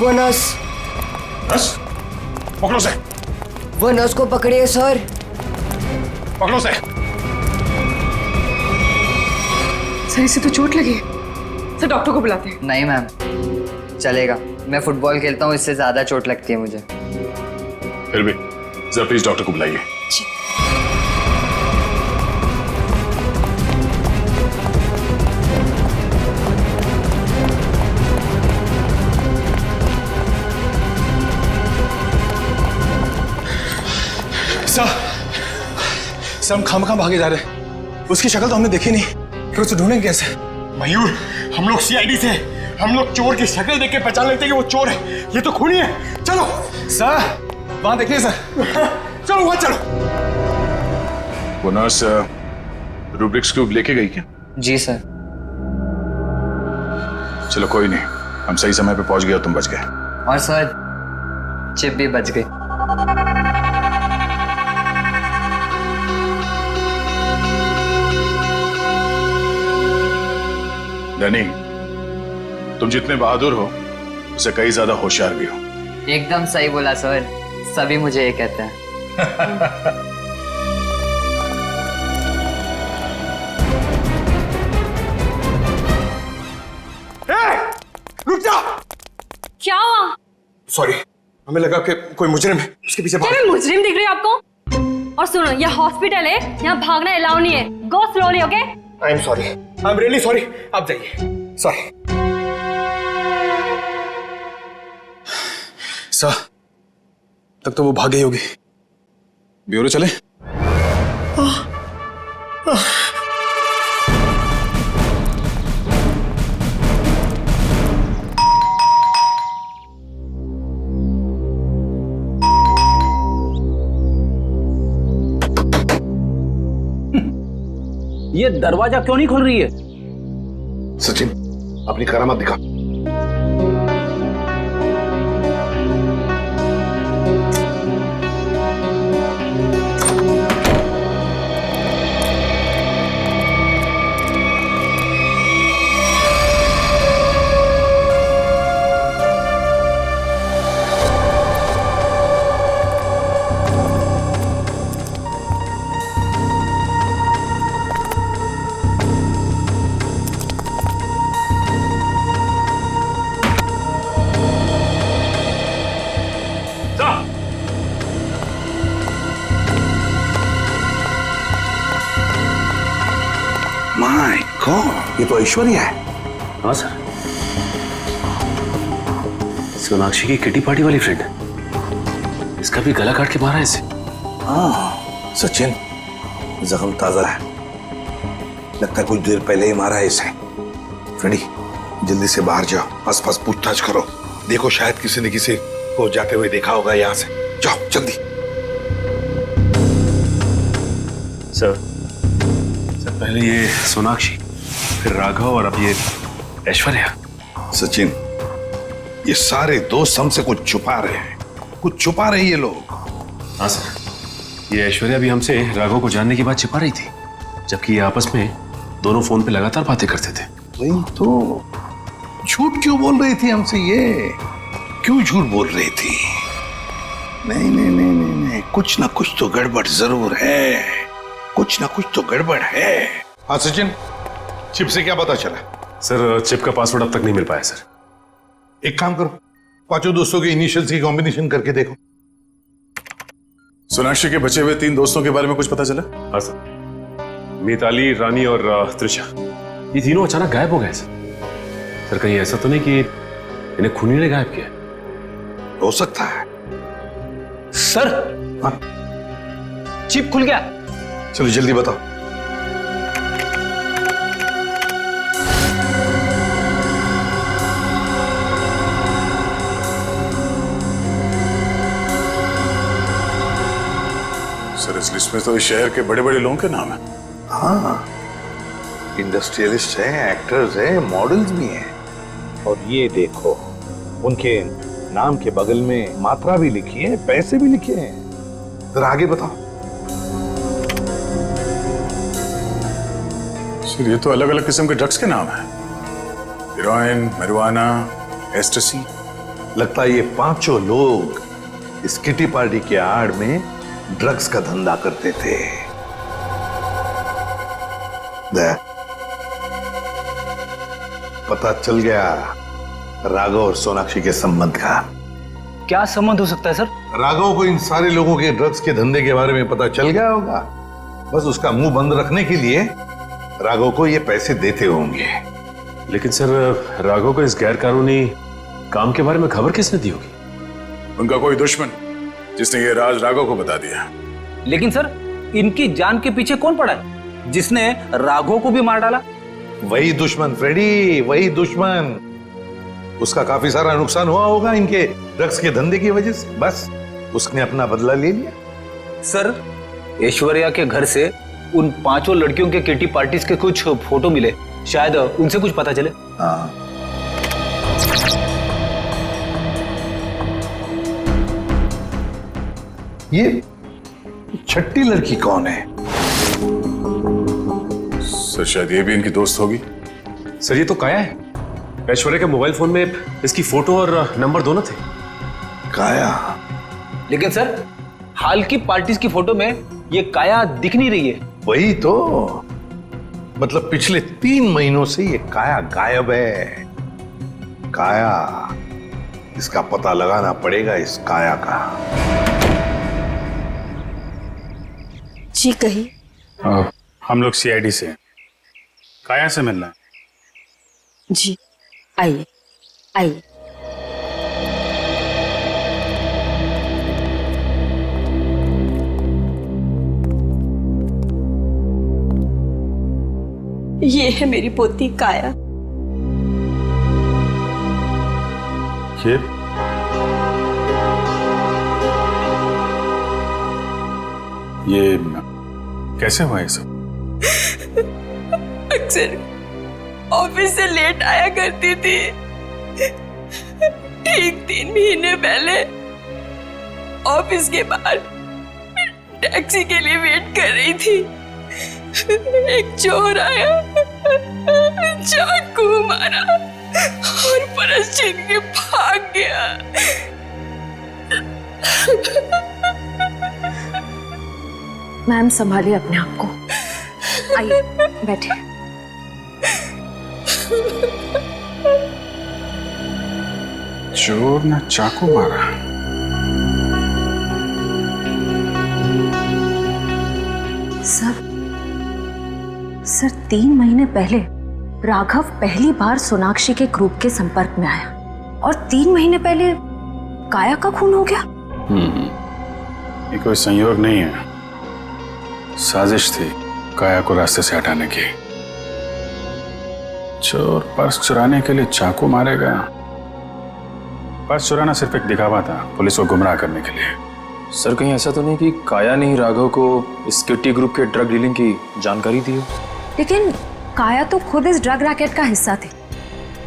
वो नर्स। नर्स? पकड़ो से। वो नर्स को पकड़िए सर। पकड़ो से। सर इसे तो चोट लगी है। सर डॉक्टर को बुलाते हैं। नहीं मैम, चलेगा। मैं फुटबॉल खेलता हूँ, इससे ज्यादा चोट लगती है मुझे। फिर भी जरा प्लीज डॉक्टर को बुलाइए। सर हम खामखा भागे जा रहे हैं। उसकी शक्ल तो हमने देखी नहीं, फिर उसे ढूंढेंगे कैसे? मयूर, हम लोग सीआईडी से, हम लोग चोर की शक्ल देख के पहचान लेते हैं कि वो चोर है। ये तो खूनी है। चलो सर, वहां देखिए सर। चलो वहां चलो। वो नर्स रूब्रिक्स क्यूब लेके गई क्या? जी सर। चलो कोई नहीं, हम सही समय पे पहुंच गए और तुम बच गए। और सर चिप भी बच गई। डैनी, तुम जितने बहादुर हो उससे कई ज्यादा होशियार भी हो। एकदम सही बोला सर, सभी मुझे ये कहते हैं। रुक जा। क्या हुआ? सॉरी, हमें लगा कि कोई मुजरिम है, उसके पीछे भाग। क्या मुजरिम दिख रही है आपको? और सुनो, यह हॉस्पिटल है, यहाँ भागना अलाउ नहीं है। गो slowly, okay? I am sorry, I am really sorry. आप जाइए। सॉरी सर, तब तो वो भाग गई होगी। ब्यूरो चले? ये दरवाजा क्यों नहीं खुल रही है? सचिन, अपनी करामत दिखा। माय गॉड, ये तो ऐश्वर्या है। हाँ सर, सोनाक्षी की किटी पार्टी वाली फ्रेंड। इसका भी गला काट के मारा है इसे। हाँ सचिन, जख्म ताजा है, लगता है कुछ देर पहले ही मारा है इसे। फ्रेंडी, जल्दी से बाहर जाओ, आसपास पूछताछ करो, देखो शायद किसी ने किसी को जाते हुए देखा होगा यहाँ से। जाओ जल्दी। सर, पहले ये सोनाक्षी, फिर राघव और अब ये ऐश्वर्या। सचिन, ये सारे दोस्त हमसे कुछ छुपा रहे हैं, कुछ छुपा रहे ये लोग। हाँ सर, ये ऐश्वर्या भी हमसे राघव को जानने की बात छिपा रही थी, जबकि ये आपस में दोनों फोन पे लगातार बातें करते थे। वही तो, झूठ क्यों बोल रही थी हमसे? ये क्यों झूठ बोल रही थी? नहीं नहीं नहीं नहीं नहीं, कुछ ना कुछ तो गड़बड़ जरूर है, कुछ ना कुछ तो गड़बड़ है। हाँ सचिन, चिप से क्या पता चला? सर चिप का पासवर्ड अब तक नहीं मिल पाया सर। एक काम करो, पांचों दोस्तों के इनिशियल्स की कॉम्बिनेशन करके देखो। सोनाक्षी के बचे हुए 3 दोस्तों के बारे में कुछ पता चला? हाँ सर, मिताली, रानी और त्रिशा, ये तीनों अचानक गायब हो गए सर। कहीं ऐसा तो नहीं कि इन्हें खूनी ने गायब किया? हो सकता है सर। हाँ? चिप खुल गया। चलो जल्दी बताओ। सर इस लिस्ट में तो इस शहर के बड़े बड़े लोगों के नाम है। हाँ, इंडस्ट्रियलिस्ट हैं, एक्टर्स हैं, मॉडल्स भी हैं। और ये देखो, उनके नाम के बगल में मात्रा भी लिखी है, पैसे भी लिखे हैं। जरा आगे बताओ। सर ये तो अलग अलग किस्म के ड्रग्स के नाम हैं। Heroin, marijuana, एस्टेसी। लगता है ये पांचों लोग इस किटी पार्टी के आड़ में ड्रग्स का धंधा करते थे। पता चल गया राघव और सोनाक्षी के संबंध का। क्या संबंध हो सकता है सर? राघव को इन सारे लोगों के ड्रग्स के धंधे के बारे में पता चल गया होगा, बस उसका मुंह बंद रखने के लिए राघव को ये पैसे देते होंगे। लेकिन सर राघव को इस गैर कानूनी काम के बारे में खबर किसने दी होगी? उनका कोई दुश्मन जिसने ये राज राघव को बता दिया। लेकिन सर इनकी जान के पीछे कौन पड़ा है जिसने राघव को भी मार डाला? वही दुश्मन फ्रेडी, वही दुश्मन। उसका काफी सारा नुकसान हुआ होगा इनके ड्रग्स के धंधे की वजह से, बस उसने अपना बदला ले लिया। सर ऐश्वर्या के घर से उन पांचों लड़कियों के किटी पार्टीज के कुछ फोटो मिले, शायद उनसे कुछ पता चले। हाँ। ये छठी लड़की कौन है? सर शायद ये भी इनकी दोस्त होगी। सर ये तो काया है। ऐश्वर्या के मोबाइल फोन में इसकी फोटो और नंबर दोनों थे। काया? लेकिन सर हाल की पार्टीज की फोटो में ये काया दिख नहीं रही है। वही तो, मतलब पिछले 3 महीनों से ये काया गायब है। काया, इसका पता लगाना पड़ेगा, इस काया का। जी कही। हम लोग सीआईडी से हैं। काया से मिलना है। जी आइए आइए। ये है मेरी पोती काया। ये कैसे हुआ ये सब? अक्सर ऑफिस से लेट आया करती थी। ठीक 3 महीने पहले ऑफिस के बाहर टैक्सी के लिए वेट कर रही थी। एक चोर आया, चाकू मारा और परस छीन के भाग गया। मैम संभालिए अपने आप को। आइए बैठे। चोर ने चाकू मारा। सर 3 महीने पहले राघव पहली बार सोनाक्षी के ग्रुप के संपर्क में आया और 3 महीने पहले काया का खून हो गया। ये कोई संयोग नहीं है, साजिश थी काया को रास्ते से हटाने की। चोर पर्स चुराने के लिए चाकू मारेगा। पर्स चुराना सिर्फ एक दिखावा था, पुलिस को गुमराह करने के लिए। सर कहीं ऐसा तो नहीं कि काया ने ही राघव को इस किटी ग्रुप के ड्रग डीलिंग की जानकारी दी हो? लेकिन काया तो खुद इस ड्रग रैकेट का हिस्सा थी,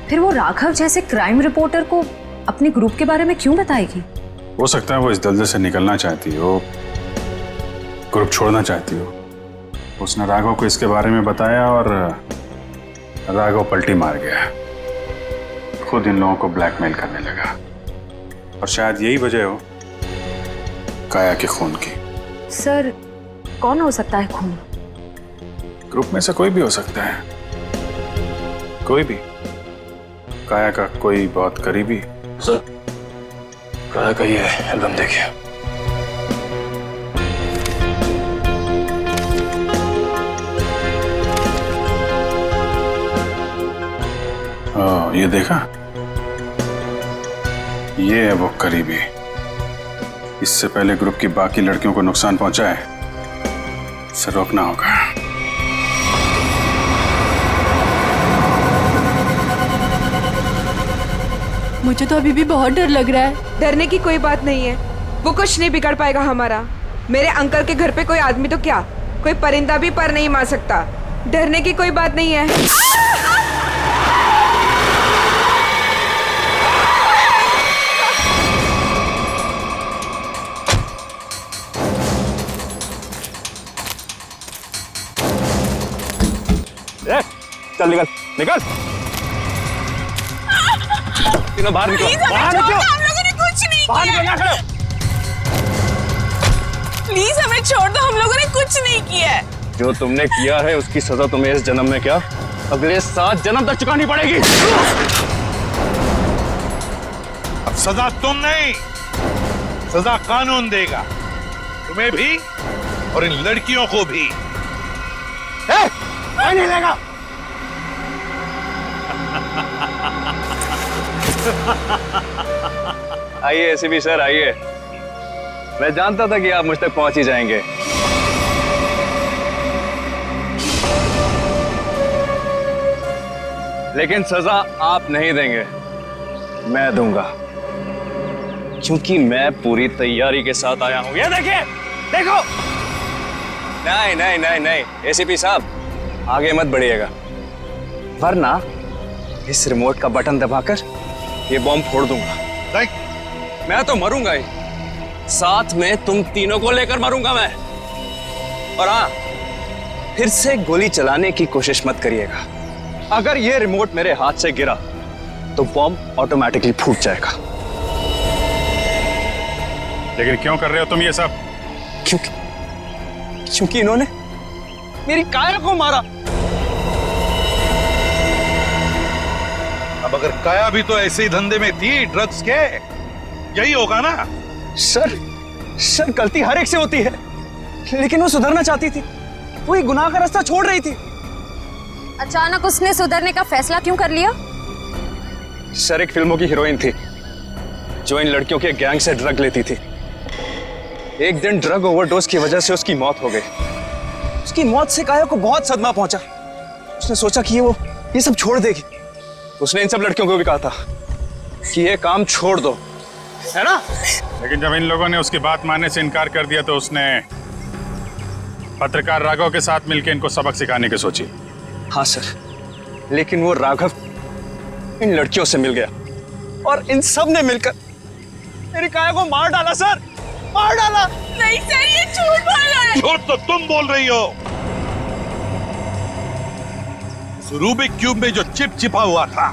फिर वो राघव जैसे क्राइम रिपोर्टर को अपने ग्रुप के बारे में क्यों बताएगी? हो सकता है वो इस दलदल से निकलना चाहती हो, ग्रुप छोड़ना चाहती हो। उसने राघव को इसके बारे में बताया और राघव पलटी मार गया, खुद इन लोगों को ब्लैकमेल करने लगा। और शायद यही वजह हो काया के खून की। सर कौन हो सकता है खूनी? ग्रुप में से कोई भी हो सकता है, कोई भी। काया का कोई बहुत करीबी। सर काया का ये एल्बम देखिए। ये देखा, ये है वो करीबी। इससे पहले ग्रुप की बाकी लड़कियों को नुकसान पहुंचा है, इसे रोकना होगा। मुझे तो अभी भी बहुत डर लग रहा है। डरने की कोई बात नहीं है, वो कुछ नहीं बिगाड़ पाएगा हमारा। मेरे अंकल के घर पे कोई आदमी तो क्या, कोई परिंदा भी पर नहीं मार सकता। डरने की कोई बात नहीं है। चल निकल निकल, तीनों बाहर निकलो, बाहर निकलो। हम लोगों ने कुछ नहीं किया। प्लीज हमें छोड़ दो, हम लोगों ने कुछ नहीं किया है। जो तुमने किया है उसकी सजा तुम्हें इस जन्म में क्या, अगले 7 जन्म तक चुकानी पड़ेगी। अब सजा तुम नहीं, सजा कानून देगा, तुम्हें भी और इन लड़कियों को भी। नहीं लेगा। आइए एसीपी सर आइए, मैं जानता था कि आप मुझ तक पहुंच ही जाएंगे। लेकिन सजा आप नहीं देंगे, मैं दूंगा, क्योंकि मैं पूरी तैयारी के साथ आया हूं। ये देखिए, देखो। नहीं नहीं नहीं नहीं एसीपी साहब, आगे मत बढ़िएगा, वरना इस रिमोट का बटन दबाकर ये बॉम्ब फोड़ दूंगा। मैं तो मरूंगा ही, साथ में तुम तीनों को लेकर मरूंगा मैं। और हाँ, फिर से गोली चलाने की कोशिश मत करिएगा। अगर ये रिमोट मेरे हाथ से गिरा तो बॉम्ब ऑटोमेटिकली फूट जाएगा। लेकिन क्यों कर रहे हो तुम ये सब? क्योंकि इन्होंने मेरी काया को मारा। अब अगर काया भी तो ऐसे ही धंधे में थी, ड्रग्स के, यही होगा ना? सर गलती हर एक से होती है, लेकिन वो सुधरना चाहती थी, वो ये गुनाह का रास्ता छोड़ रही थी। अचानक उसने सुधरने का फैसला क्यों कर लिया? सर एक फिल्मों की हीरोइन थी जो इन लड़कियों के गैंग से ड्रग लेती थी। एक दिन ड्रग ओवरडोज की वजह से उसकी मौत हो गई। उसकी मौत से काया को बहुत सदमा पहुंचा। उसने सोचा कि वो ये सब छोड़ देगी। उसने इन सब लड़कियों को भी कहा था कि ये काम छोड़ दो, है ना? लेकिन जब इन लोगों ने उसकी बात मानने से इनकार कर दिया तो उसने पत्रकार राघव के साथ मिलकर इनको सबक सिखाने की सोची। हाँ सर, लेकिन वो राघव इन लड़कियों से मिल गया और इन सब ने मिलकर मेरी काया को मार डाला। सर मार डाला। नहीं सर, ये झूठ बोल रहा है। झूठ तो तुम बोल रही हो। रूबिक क्यूब में जो चिप छिपा हुआ था,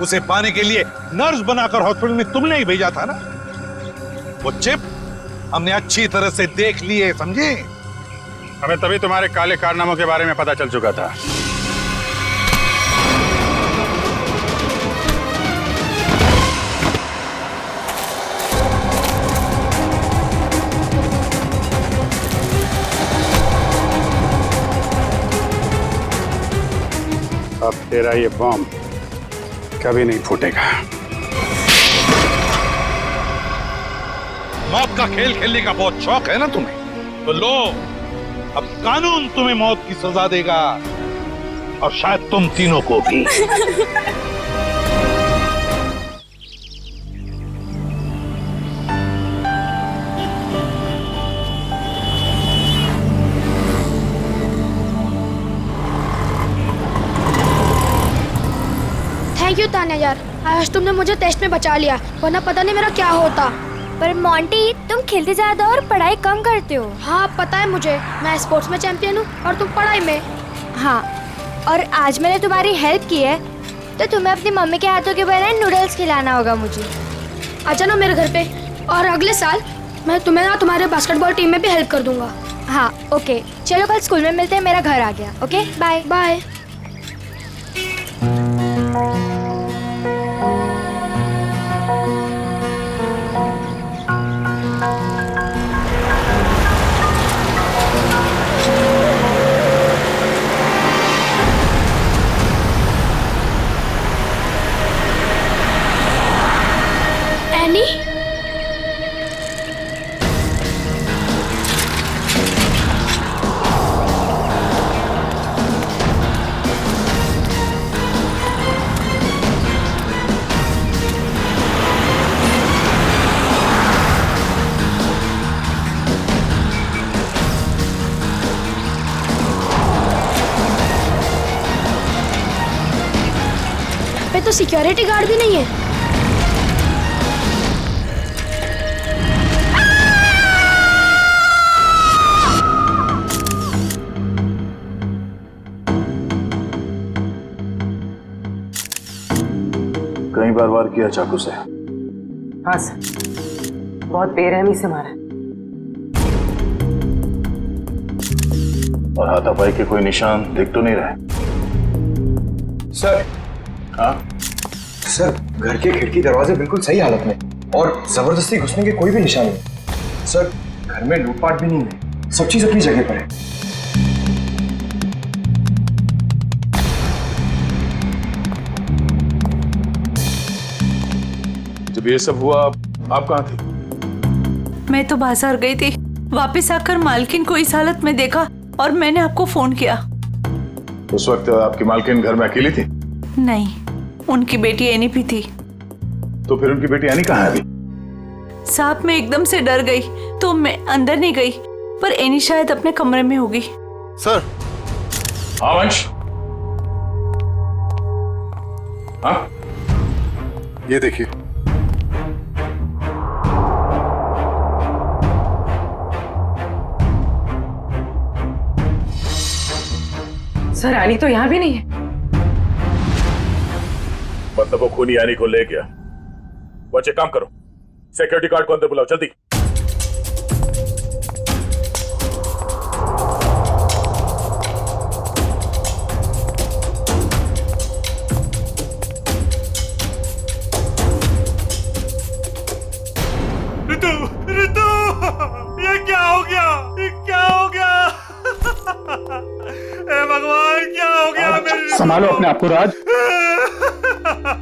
उसे पाने के लिए नर्स बनाकर हॉस्पिटल में तुमने ही भेजा था ना? वो चिप हमने अच्छी तरह से देख ली है, समझे? हमें तभी तुम्हारे काले कारनामों के बारे में पता चल चुका था। अब तेरा ये बॉम्ब कभी नहीं फूटेगा। मौत का खेल खेलने का बहुत शौक है ना तुम्हें? तो लो, अब कानून तुम्हें मौत की सजा देगा, और शायद तुम तीनों को भी। थैंक यू तान्या यार, आज तुमने मुझे टेस्ट में बचा लिया, वरना पता नहीं मेरा क्या होता। पर मोंटी, तुम खेलते ज्यादा और पढ़ाई कम करते हो। हाँ पता है मुझे, मैं स्पोर्ट्स में चैंपियन हूँ और तुम पढ़ाई में। हाँ, और आज मैंने तुम्हारी हेल्प की है तो तुम्हें अपनी मम्मी के हाथों के बनाए नूडल्स खिलाना होगा मुझे। आ जाना मेरे घर पे, और अगले साल मैं तुम्हें ना तुम्हारे बास्केटबॉल टीम में भी हेल्प कर दूंगा। हाँ ओके, चलो कल स्कूल में मिलते हैं, मेरा घर आ गया। Okay bye bye. एनी, पे तो सिक्योरिटी गार्ड भी नहीं है। कई बार वार किया चाकू से? हाँ सर, बहुत बेरहमी से मारा। और हाथापाई के कोई निशान दिख तो नहीं रहे? सर। हाँ सर, घर के खिड़की दरवाजे बिल्कुल सही हालत में और जबरदस्ती घुसने के कोई भी निशान नहीं। सर, घर में लूटपाट भी नहीं है, सब चीज अपनी जगह पर है। जब ये सब हुआ आप कहाँ थी? मैं तो बाजार गई थी, वापस आकर मालकिन को इस हालत में देखा और मैंने आपको फोन किया। उस वक्त आपकी मालकिन घर में अकेली थी? नहीं, उनकी बेटी एनी भी थी। तो फिर उनकी बेटी एनी कहाँ है अभी? साहब मैं एकदम से डर गई तो मैं अंदर नहीं गई, पर एनी शायद अपने कमरे में होगी। सर। हाँ वंश। हाँ ये देखिए। सर, एनी तो यहाँ भी नहीं है। मतलब वो खूनी एनी को ले गया। बच्चे काम करो, सिक्योरिटी गार्ड को अंदर बुलाओ जल्दी। ऋतु, ऋतु, ये क्या हो गया? ये क्या हो गया? हे भगवान, क्या हो गया मेरी? संभालो अपने आप को राज,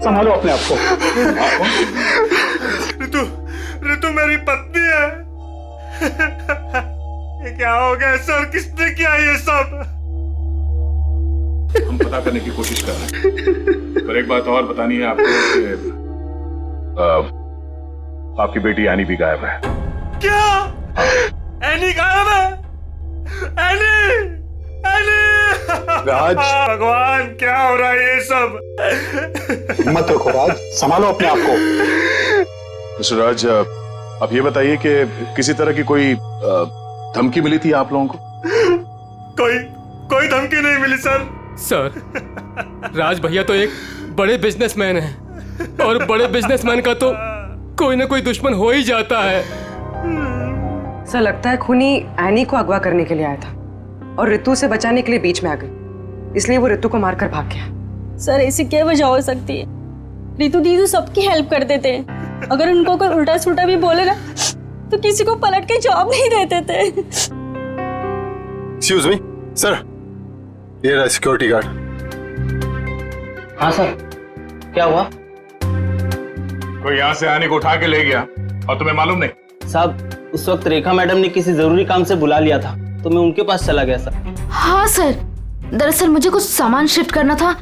संभालो अपने आप को। ऋतु, ऋतु मेरी पत्नी है। ये क्या हो गया सर? किसने किया ये सब? हम पता करने की कोशिश कर रहे हैं, पर एक बात और बतानी है आपको कि आपकी बेटी एनी भी गायब है। क्या? एनी गायब है? Any, any! राज, भगवान, क्या हो रहा है ये सब? मत रखो राज, संभालो अपने आप को। मिस्टर राज, अब ये बताइए कि किसी तरह की कोई धमकी मिली थी आप लोगों को? कोई धमकी नहीं मिली सर। सर, राज भैया तो एक बड़े बिजनेसमैन हैं और बड़े बिजनेसमैन का तो कोई ना कोई दुश्मन हो ही जाता है। सर, लगता है खूनी एनी को अगवा करने के लिए आया था और ऋतु से बचाने के लिए बीच में आ गई, इसलिए वो ऋतु को मारकर भाग गया। सर, ऐसी क्या वजह हो सकती है? ऋतु दीदी सबकी हेल्प कर देते हैं, अगर उनको कोई उल्टा सुल्टा भी बोले ना तो किसी को पलट के जवाब नहीं देते थे। एक्सक्यूज मी सर, ये रहा सिक्योरिटी गार्ड। हाँ सर, क्या हुआ? कोई यहाँ से एनी को उठा के ले गया और तुम्हें मालूम नहीं? साहब, उस वक्त रेखा मैडम ने किसी जरूरी काम से बुला लिया था तो मैं उनके पास चला गया सर। हाँ सर, दरअसल मुझे कुछ सामान शिफ्ट करना था,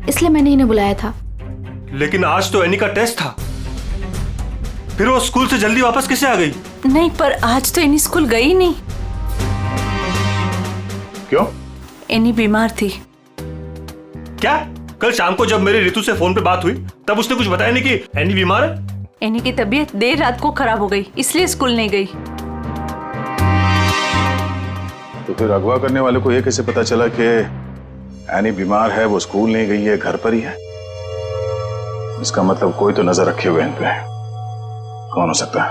इसलिए मैंने इन्हें बुलाया था। लेकिन आज तो एनी का टेस्ट था, फिर वो स्कूल से जल्दी वापस कैसे आ गई? नहीं, पर आज तो एनी स्कूल गई नहीं। क्यों? एनी बीमार थी। क्या? कल शाम को जब मेरी ऋतु से फोन पे बात हुई तब उसने कुछ बताया नहीं कि एनी बीमार है? एनी की तबीयत देर रात को खराब हो गई, इसलिए स्कूल नहीं गई। तो फिर अगवा करने वाले को ये कैसे पता चला कि एनी बीमार है, वो स्कूल नहीं गई है, घर पर ही है? इसका मतलब कोई तो नजर रखे हुए इन पे। कौन हो सकता है?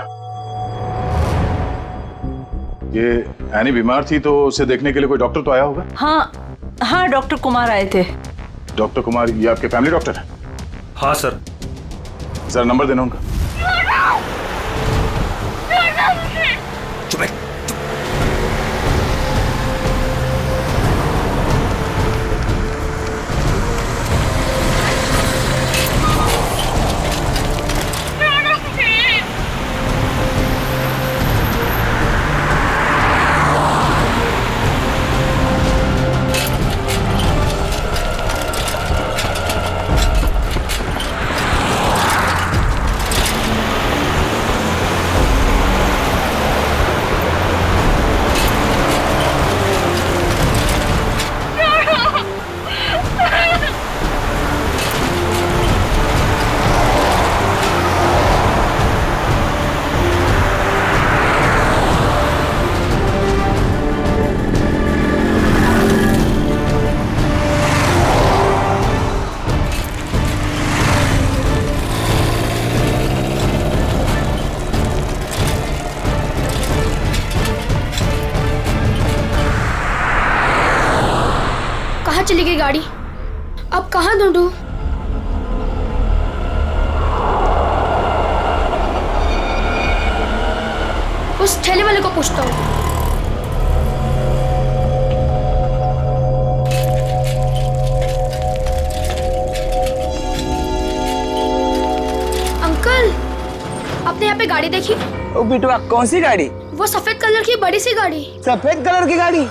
ये एनी बीमार थी तो उसे देखने के लिए कोई डॉक्टर तो आया होगा? हाँ डॉक्टर कुमार आए थे। डॉक्टर कुमार ये आपके फैमिली डॉक्टर हैं? हाँ सर। जरा नंबर देना उनका। चली गई गाड़ी, अब कहाँ ढूंढूं? उस ठेले वाले को पूछता हूँ। अंकल, आपने यहाँ पे गाड़ी देखी? ओ बिटवा, कौन सी गाड़ी? वो सफेद कलर की बड़ी सी गाड़ी। सफेद कलर की गाड़ी?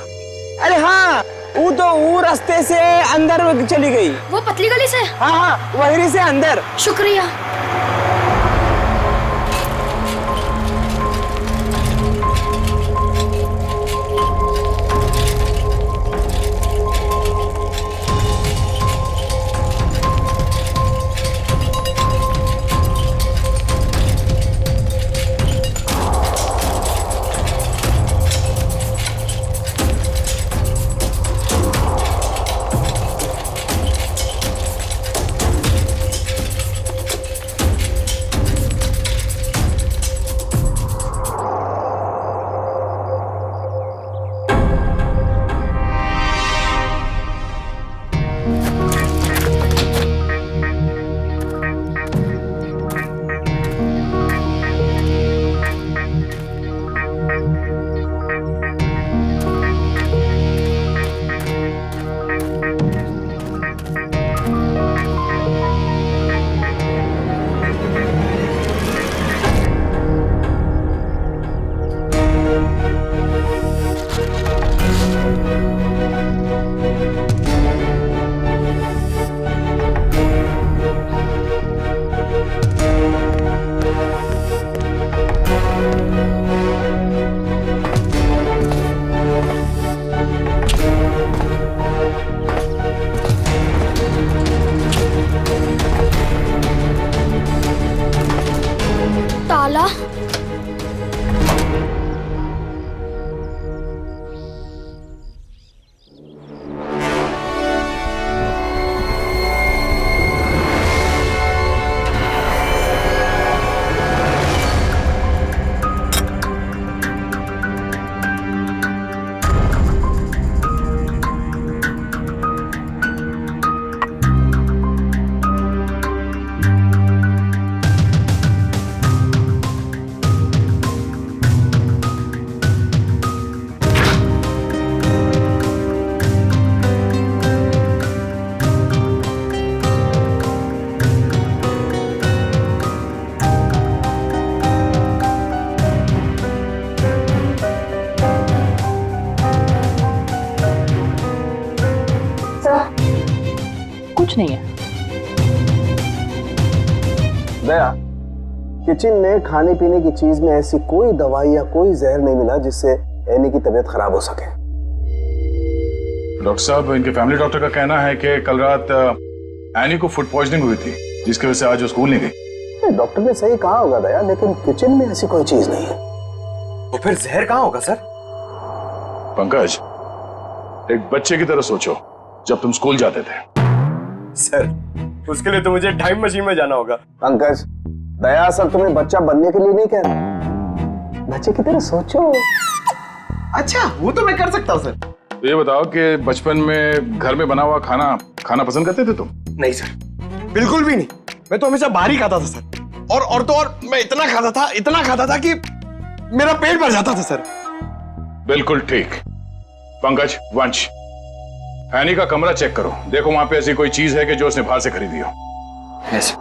अरे हाँ, वो रास्ते से अंदर चली गई। वो पतली गली से? हाँ, वहीं से अंदर। शुक्रिया। ताला? कुछ नहीं है। दया, किचन में खाने पीने की चीज में ऐसी कोई दवाई या कोई जहर नहीं मिला जिससे एनी की तबीयत खराब हो सके। डॉक्टर साहब, इनके फैमिली डॉक्टर का कहना है कि कल रात एनी को फूड पॉइजनिंग हुई थी, जिसकी वजह से आज वो स्कूल नहीं गई। डॉक्टर ने सही कहा होगा दया, लेकिन किचन में ऐसी कोई चीज नहीं है। तो फिर जहर कहाँ होगा सर? पंकज, एक बच्चे की तरह सोचो, जब तुम स्कूल जाते थे। सर, उसके लिए तो मुझे टाइम मशीन में जाना होगा। पंकज, दया सर तुम्हें बच्चा बनने के लिए नहीं कह रहा, बच्चे की तरह सोचो। अच्छा, वो तो मैं कर सकता हूँ सर। तो ये बताओ कि बचपन में घर में बना हुआ खाना खाना पसंद करते थे तुम? नहीं सर, बिल्कुल भी नहीं। मैं तो हमेशा बाहर ही खाता था सर। और तो और मैं इतना खाता था कि मेरा पेट भर जाता था सर। बिल्कुल ठीक। पंकज, वंश, एनी का कमरा चेक करो, देखो वहां पे ऐसी कोई चीज है कि जो उसने बाहर से खरीदी हो। यस।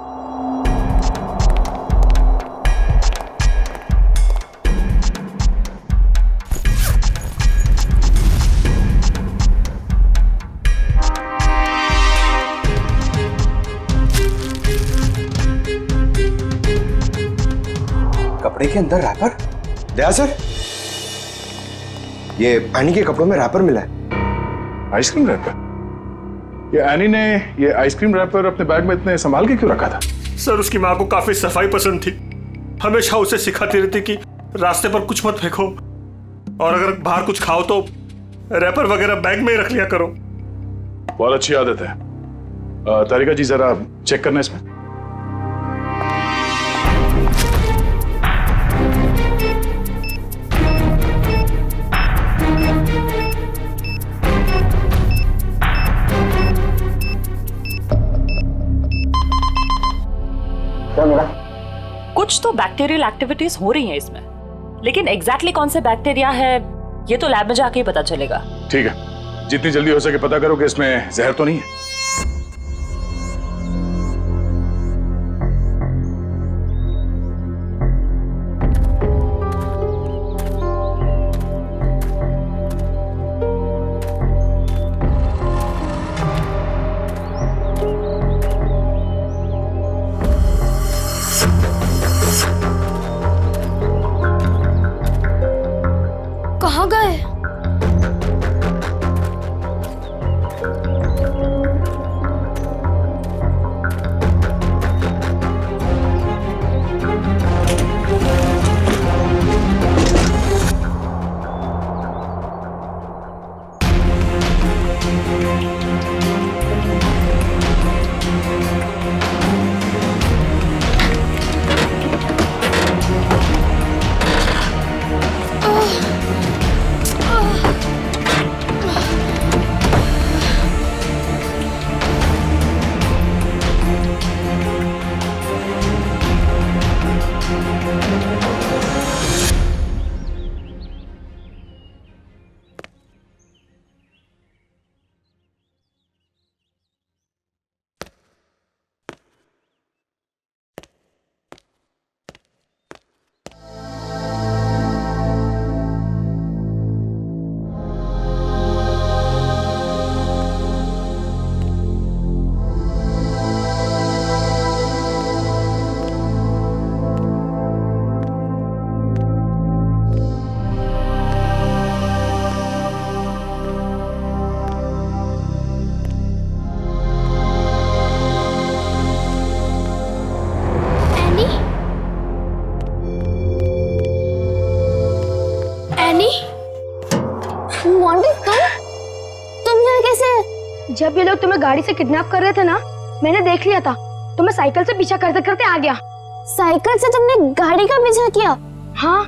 कपड़े के अंदर रैपर? दया सर, ये एनी के कपड़ों में रैपर मिला है। Ice cream wrapper? ये एनी ने ये आइसक्रीम रैपर अपने बैग में इतने संभाल के क्यों रखा था? सर, उसकी माँ को काफी सफाई पसंद थी। हमेशा उसे सिखाती रहती कि रास्ते पर कुछ मत फेंको और अगर बाहर कुछ खाओ तो रैपर वगैरह बैग में ही रख लिया करो। बहुत अच्छी आदत है। तारिका जी, जरा चेक करना इसमें। कुछ तो बैक्टीरियल एक्टिविटीज हो रही हैं इसमें, लेकिन एग्जैक्टली कौन से बैक्टीरिया है ये तो लैब में जाके ही पता चलेगा। ठीक है, जितनी जल्दी हो सके पता करो कि इसमें जहर तो नहीं है। कहाँ गए? तुम यहाँ कैसे? जब ये लोग तुम्हें गाड़ी से किडनैप कर रहे थे ना, मैंने देख लिया था। तो मैं साइकिल से पीछा करते करते आ गया। साइकिल से तुमने गाड़ी का पीछा किया? हाँ,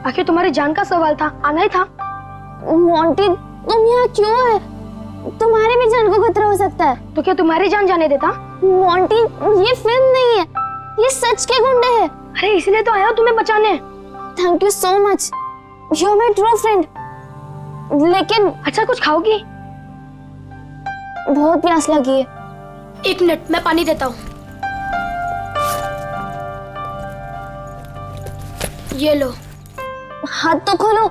आखिर तुम्हारी जान का सवाल था, आना ही था। मोंटी, तुम यहाँ क्यों है? तुम्हारी भी जान को खतरा हो सकता है। तो क्या तुम्हारी जान जाने देता? मोंटी, ये फिल्म नहीं है, ये सच के गुंडे हैं। अरे इसलिए तो आया हूँ तुम्हें बचाने। Thank you so much, you are my true friend. लेकिन अच्छा, कुछ खाओगी? बहुत प्यास लगी है। एक मिनट, मैं पानी देता हूँ। ये लो। हाथ तो खोलो।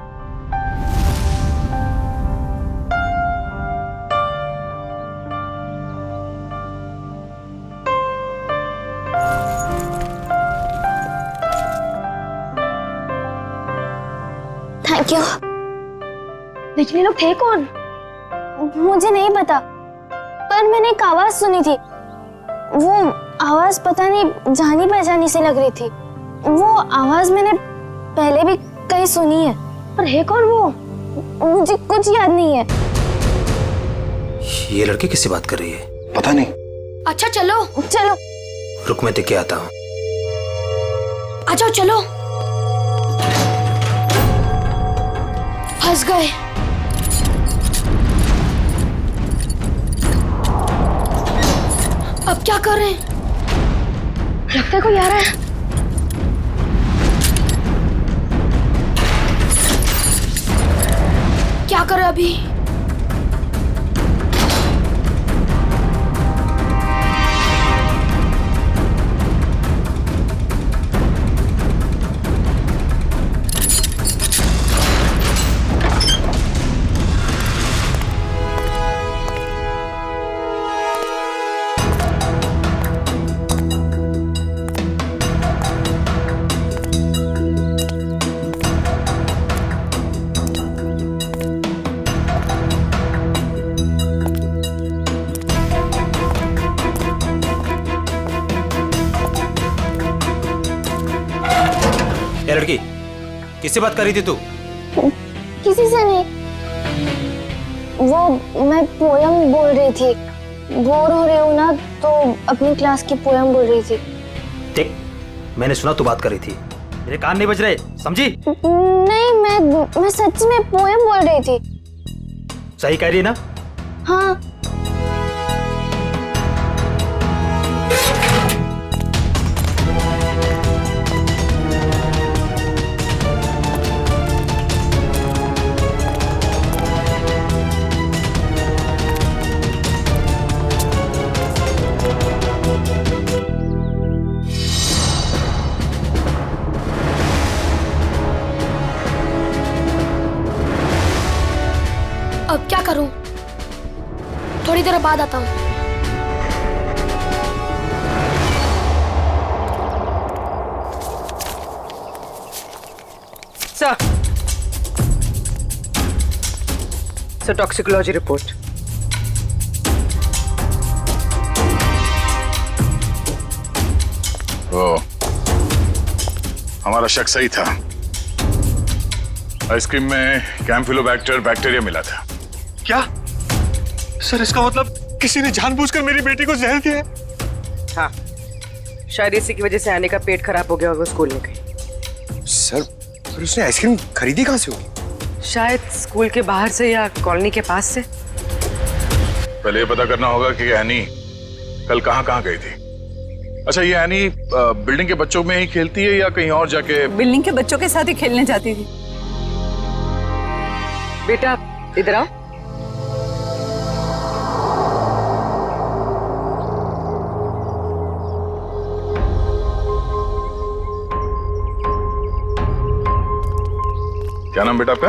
Thank you. लेकिन ये लोग थे कौन? मुझे नहीं पता, पर मैंने एक आवाज सुनी थी। वो आवाज पता नहीं जानी पहचानी से लग रही थी। वो आवाज मैंने पहले भी कहीं सुनी है, पर है कौन वो? मुझे कुछ याद नहीं है। ये लड़की किससे बात कर रही है? पता नहीं। अच्छा चलो चलो। रुक, मैं देख के आता हूँ। आ जाओ, चलो। फंस गए। अब क्या करें? लगता है कोई आ रहा है। क्या करें अभी? ये लड़की किससे बात कर रही थी तू? किसी से नहीं, वो मैं पोयम बोल रही थी। बोर हो रही हूँ ना, तो अपनी क्लास की पोयम बोल रही थी। देख, मैंने सुना तू बात कर रही थी, मेरे कान नहीं बज रहे, समझी? नहीं, मैं सच में पोयम बोल रही थी। सही कह रही है ना? हाँ। अब क्या करूं? थोड़ी देर बाद आता हूं। Sir, toxicology report. ओ, हमारा शक सही था। आइसक्रीम में कैम्फिलोबैक्टर बैक्टीरिया मिला था। क्या? सर, इसका मतलब किसी ने जानबूझकर मेरी बेटी को जहर दिया है? हाँ, शायद इसी की वजह से आने का पेट खराब हो गया और वो स्कूल में गई। सर, फिर उसने आइसक्रीम खरीदी कहाँ से होगी? शायद स्कूल के बाहर से या कॉलोनी के पास से। पहले ये पता करना होगा कि एनी कल कहाँ गई थी। अच्छा, ये एनी बिल्डिंग के बच्चों में ही खेलती है या कहीं और जाके? बिल्डिंग के बच्चों के साथ ही खेलने जाती थी। बेटा इधर आओ। क्या नाम बेटा आपका?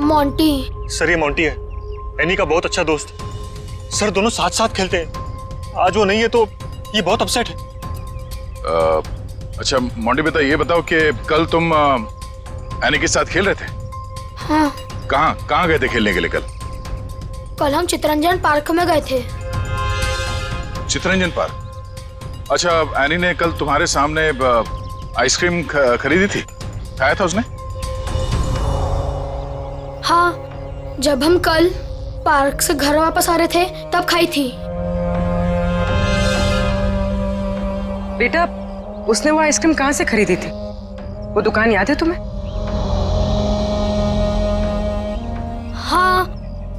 मोंटी। सर, ये मोंटी है, एनी का बहुत अच्छा दोस्त। सर, दोनों साथ साथ खेलते हैं। आज वो नहीं है तो ये बहुत अपसेट है। अच्छा मोंटी बेटा, ये बताओ कि कल तुम एनी के साथ खेल रहे थे? हाँ। कहाँ गए थे खेलने के लिए कल? कल हम चितरंजन पार्क में गए थे। चितरंजन पार्क? अच्छा, एनी ने कल तुम्हारे सामने आइसक्रीम खरीदी थी, खाया था उसने? हाँ, जब हम कल पार्क से घर वापस आ रहे थे तब खाई थी। बेटा, उसने वो आइसक्रीम कहाँ से खरीदी थी? वो दुकान याद है तुम्हें? हाँ,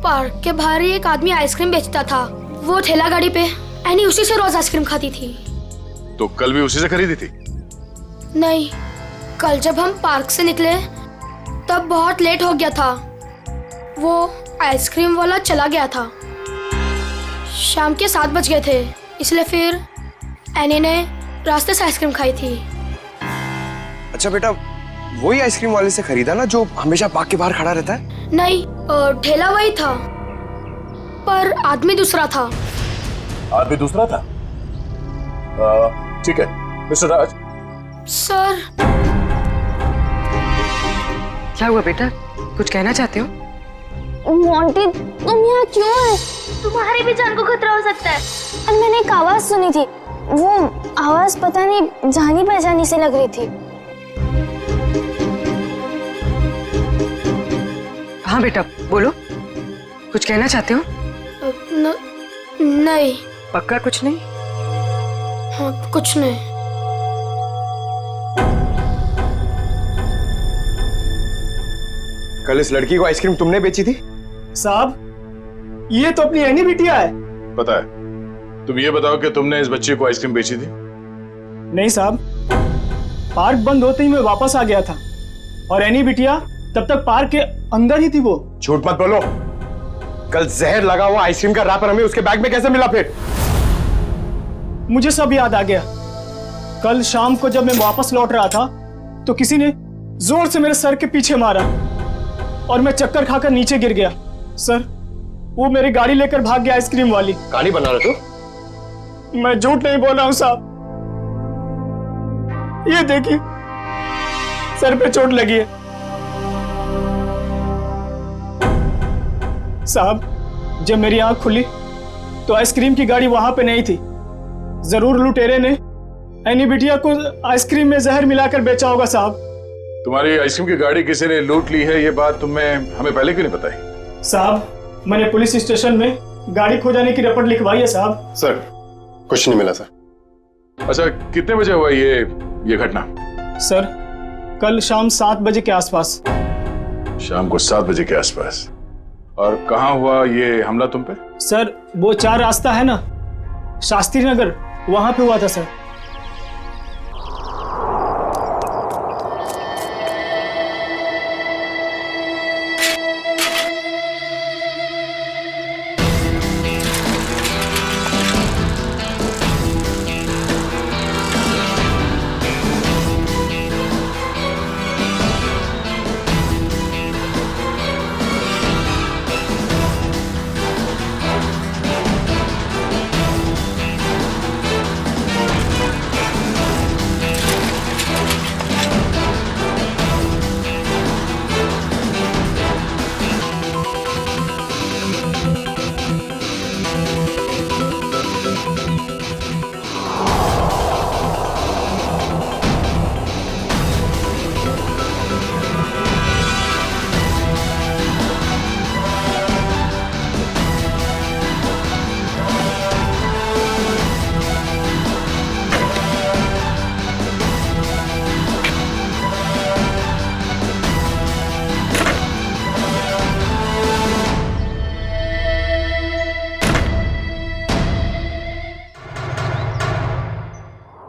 पार्क के बाहर ही एक आदमी आइसक्रीम बेचता था, वो ठेला गाड़ी पे। एनी उसी से रोज आइसक्रीम खाती थी। तो कल भी उसी से खरीदी थी? नहीं, कल जब हम पार्क से निकले तब बहुत लेट हो गया था। वो आइसक्रीम वाला चला गया था। शाम के 7 बज गए थे, इसलिए फिर एनी ने रास्ते से आइसक्रीम खाई थी। अच्छा बेटा, वही आइसक्रीम वाले से खरीदा ना जो हमेशा पार्क के बाहर खड़ा रहता है? नहीं, ठेला वही था पर आदमी दूसरा था। आदमी दूसरा था? ठीक है मिस्टर राज। सर। क्या हुआ बेटा, कुछ कहना चाहते हो? मोंटी, तुम यहाँ क्यों है? तुम्हारी भी जान को खतरा हो सकता है। और मैंने एक आवाज सुनी थी, वो आवाज पता नहीं जानी पहचानी से लग रही थी। हाँ बेटा, बोलो, कुछ कहना चाहते हो? नहीं। पक्का कुछ नहीं? हाँ, कुछ नहीं। कल इस लड़की को आइसक्रीम तुमने बेची थी? साहब, ये तो अपनी एनी बिटिया है। पता है। तुम ये बताओ कि तुमने इस बच्चे को आइसक्रीम बेची थी? नहीं साहब, पार्क बंद होते ही मैं वापस आ गया था और एनी बिटिया तब तक पार्क के अंदर ही थी। वो झूठ मत बोलो। कल जहर लगा हुआ आइसक्रीम का रैपर हमें उसके बैग में कैसे मिला? फिर मुझे सब याद आ गया। कल शाम को जब मैं वापस लौट रहा था तो किसी ने जोर से मेरे सर के पीछे मारा और मैं चक्कर खाकर नीचे गिर गया। सर, वो मेरी गाड़ी लेकर भाग गया आइसक्रीम वाली। कहानी बना रहे तू? मैं झूठ नहीं बोल रहा हूं साहब। ये देखिए, सर पे चोट लगी है। साहब, जब मेरी आंख खुली तो आइसक्रीम की गाड़ी वहां पे नहीं थी। जरूर लुटेरे ने एनी बिटिया को आइसक्रीम में जहर मिलाकर बेचा होगा साहब। तुम्हारी आइसक्रीम की गाड़ी किसी ने लूट ली है, ये बात तुम्हें हमें पहले क्यों नहीं बताई? साहब, मैंने पुलिस स्टेशन में गाड़ी खो जाने की रिपोर्ट लिखवाई है साहब। सर, कुछ नहीं मिला सर। अच्छा, कितने बजे हुआ ये घटना? सर, कल शाम 7 बजे के आसपास। शाम को 7 बजे के आसपास। और कहाँ हुआ ये हमला तुम पे? सर, वो 4 रास्ता है ना, शास्त्री नगर, वहां पे हुआ था सर।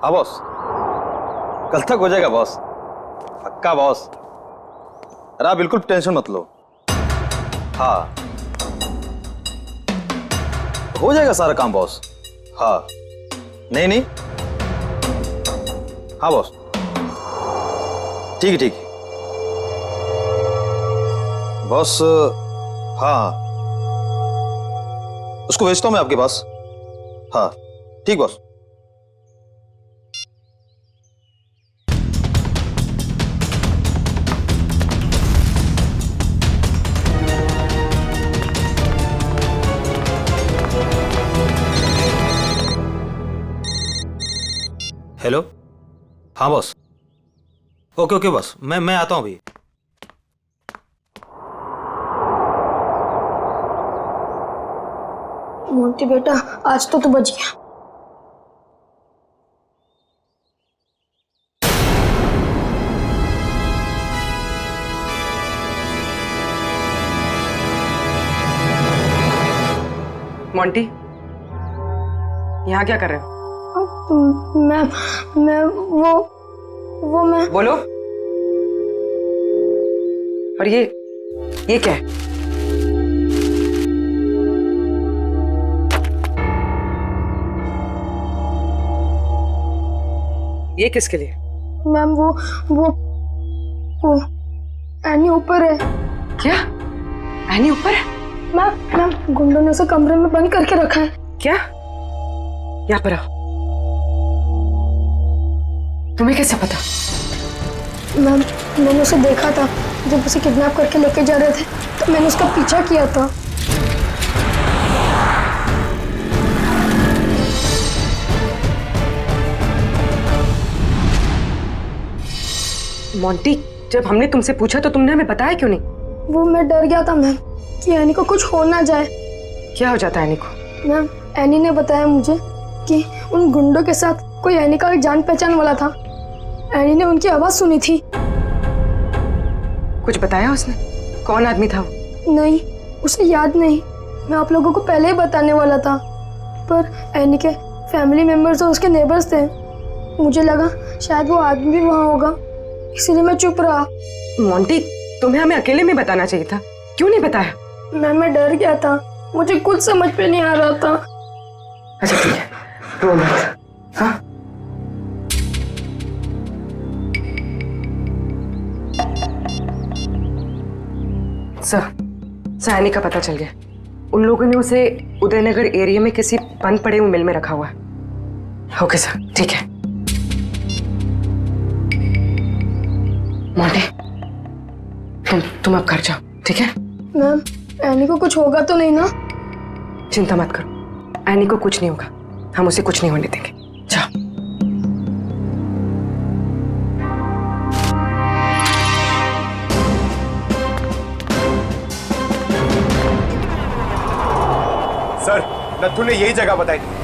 हाँ बॉस, कल तक हो जाएगा बॉस, पक्का बॉस। अरे आप बिल्कुल टेंशन मत लो। हाँ, हो जाएगा सारा काम बॉस। हाँ, नहीं नहीं, हाँ बॉस, ठीक है ठीक है बॉस। हाँ, उसको भेजता हूँ मैं आपके पास। हाँ ठीक बॉस। हेलो, हाँ बॉस। ओके ओके बॉस, मैं आता हूँ अभी। मोंटी बेटा, आज तो तू बच गया। मोंटी, यहाँ क्या कर रहे हो? मैं वो मैं बोलो। और ये क्या है? ये किसके लिए? मैम, वो एनी ऊपर है। क्या? एनी ऊपर है? मैम, गुंडों ने उसे कमरे में बंद करके रखा है। क्या? यहाँ पर आओ। तुम्हें कैसे पता? मैम, मैंने उसे देखा था जब उसे किडनैप करके लेके जा रहे थे, तो मैंने उसका पीछा किया था। मोंटी, जब हमने तुमसे पूछा तो तुमने हमें बताया क्यों नहीं? वो मैं डर गया था मैम कि एनी को कुछ हो ना जाए। क्या हो जाता है एनी को? मैम, एनी ने बताया मुझे कि उन गुंडों के साथ कोई एनी का जान पहचान वाला था। एनी ने उनकी आवाज सुनी थी। कुछ बताया उसने? कौन आदमी था वो? नहीं, उसे याद नहीं। मैं आप लोगों को पहले ही बताने वाला था, पर एनी के फैमिली मेंबर्स और उसके नेबर्स थे। मुझे लगा शायद वो आदमी भी वहाँ होगा, इसीलिए मैं चुप रहा। मोंटी, तुम्हें हमें अकेले में बताना चाहिए था, क्यों नहीं बताया? मैं डर गया था, मुझे कुछ समझ में नहीं आ रहा था। अच्छा ठीक है, रो मत। हाँ? सर, एनी का पता चल गया। उन लोगों ने उसे उदयनगर एरिया में किसी बंद पड़े हुए मिल में रखा हुआ है। ओके सर, ठीक है। मोंटी, तुम अब घर जाओ, ठीक है? मैम, एनी को कुछ होगा तो नहीं ना? चिंता मत करो, एनी को कुछ नहीं होगा, हम उसे कुछ नहीं होने देंगे। जाओ। सर, नथु ने यही जगह बताई थी।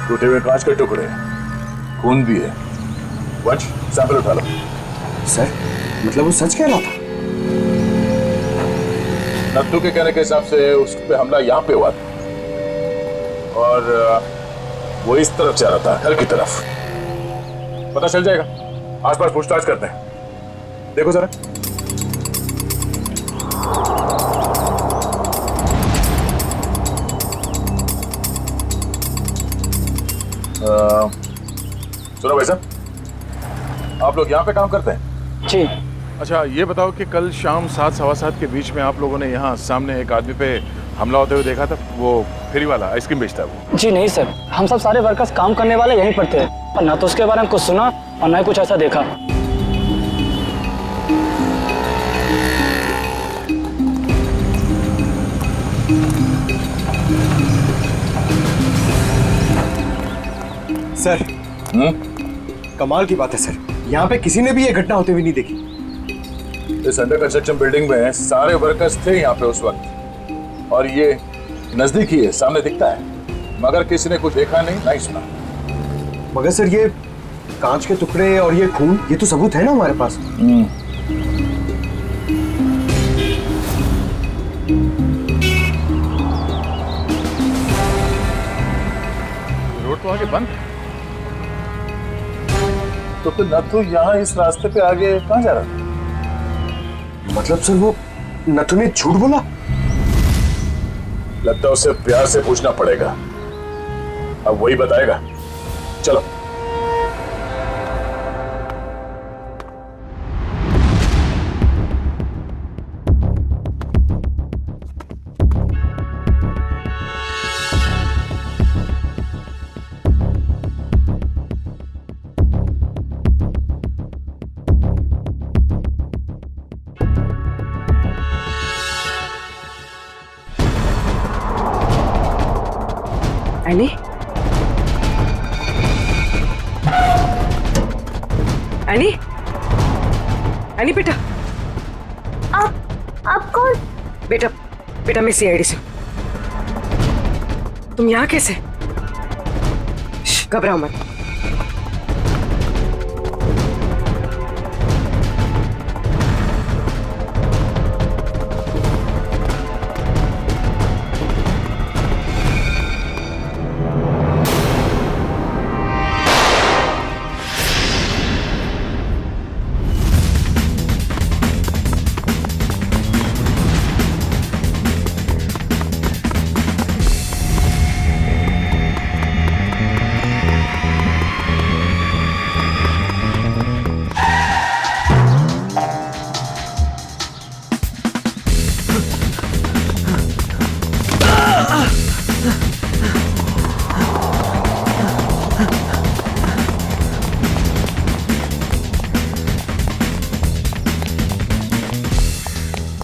टूटे हुए कांच के टुकड़े, खून भी है। वंश, सैंपल उठा लो। सर, मतलब वो सच कह रहा था? नत्थु के कहने के हिसाब से उस पे हमला यहाँ पे हुआ था और वो इस तरफ जा रहा था, घर की तरफ। पता चल जाएगा, आसपास पूछताछ करते हैं। देखो जरा। सुनो भाई साहब, आप लोग यहाँ पे काम करते हैं? जी। अच्छा, ये बताओ कि कल शाम 7 सवा 7 के बीच में आप लोगों ने यहाँ सामने एक आदमी पे हमला होते हुए देखा था? वो फेरी वाला, आइसक्रीम बेचता है वो। जी नहीं सर, हम सब सारे वर्कर्स काम करने वाले यहीं पर थे, और ना तो उसके बारे में कुछ सुना और ना ही कुछ ऐसा देखा। सर, कमाल की बात है सर, यहाँ पे किसी ने भी ये घटना होते हुए नहीं देखी। इस अंडर कंस्ट्रक्शन बिल्डिंग में सारे वर्कर्स थे यहाँ पे उस वक्त, और ये नजदीक ही है, सामने दिखता है, मगर किसी ने कुछ देखा नहीं, नहीं सुना। मगर सर, ये कांच के टुकड़े और ये खून, ये तो सबूत है ना हमारे पास। रोड तो आगे बंद है, तो फिर नथु यहाँ इस रास्ते पे आगे कहाँ जा रहा था? मतलब सर, वो नथु ने झूठ बोला? लगता है उसे प्यार से पूछना पड़ेगा, अब वही बताएगा। चलो। एनी? एनी? एनी बेटा। आप कौन? बेटा मैं सीआईडी से। तुम यहाँ कैसे? घबराओ मत।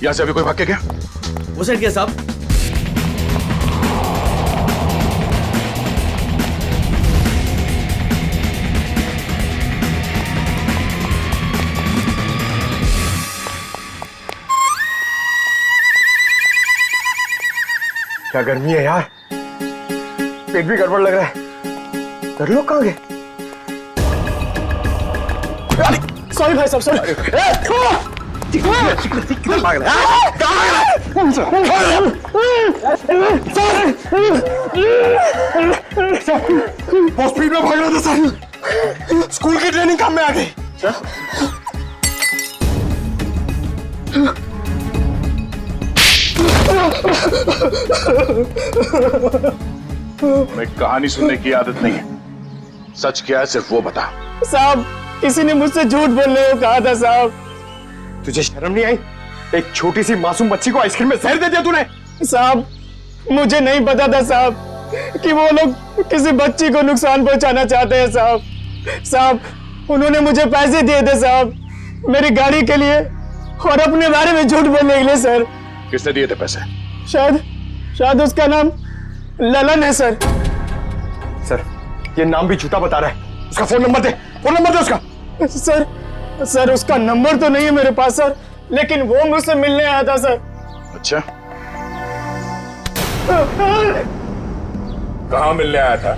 यहाँ से अभी कोई भाग के गया? वो सेट गया साहब। क्या गर्मी है यार, पेट भी गड़बड़ लग रहा है। कर लोग कहाँ गए? सॉरी भाई साहब, सॉरी। बहुत स्पीड में भाग रहा था सर, स्कूल की ट्रेनिंग काम में आ गई। हमें कहानी सुनने की आदत नहीं है, सच क्या है सिर्फ वो बता। साहब, किसी ने मुझसे झूठ बोलने को कहा था साहब। तुझे शर्म नहीं आई? एक छोटी सी मासूम बच्ची को आइसक्रीम में जहर दे दिया तूने। साहब, मुझे नहीं पता था साहब कि वो लोग किसी बच्ची को नुकसान पहुंचाना चाहते हैं साहब। साहब, उन्होंने मुझे पैसे दिए थे साहब, मेरी गाड़ी के लिए और अपने बारे में झूठ बोलने के लिए सर। किसने दिए थे पैसे? शायद उसका नाम ललन है सर। सर, ये नाम भी झूठा बता रहा है। उसका फोन नंबर दे, फोन नंबर दे उसका। सर उसका नंबर तो नहीं है मेरे पास सर, लेकिन वो मुझसे मिलने आया था सर। अच्छा, कहाँ मिलने आया था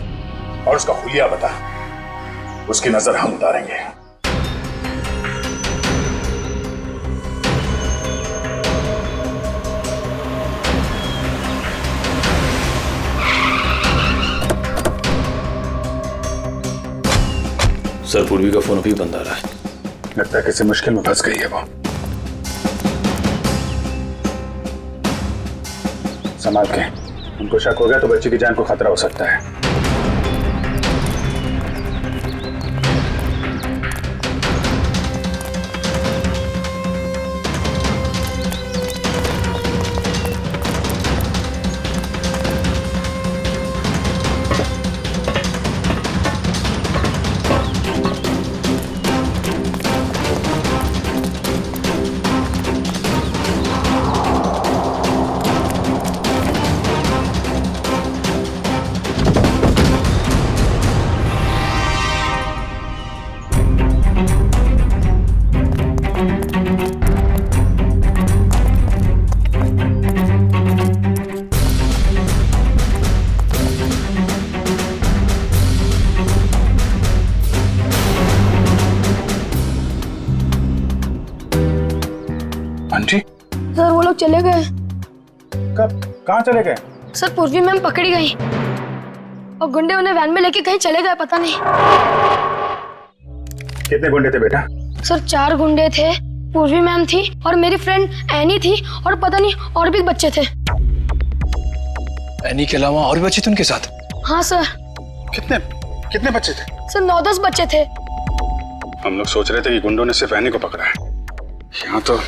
और उसका हुलिया बता, उसकी नजर हम उतारेंगे। सर, पूर्वी का फोन अभी बंद आ रहा है। लगता है किसी मुश्किल में फंस गई है वो। संभाल के, उनको शक हो गया तो बच्ची की जान को खतरा हो सकता है। आंटी, सर वो लोग चले गए। कहाँ चले गए? सर पूर्वी मैम पकड़ी गई और गुंडे उन्हें वैन में लेके कहीं चले गए, पता नहीं। कितने गुंडे थे बेटा? सर 4 गुंडे थे, पूर्वी मैम थी और मेरी फ्रेंड एनी थी और पता नहीं और भी बच्चे थे। एनी के अलावा और भी बच्चे थे उनके साथ? हाँ सर। कितने बच्चे थे? सर 9-10 बच्चे थे। हम लोग सोच रहे थे कि गुंडों ने सिर्फ एनी को पकड़ा है। यहाँ तो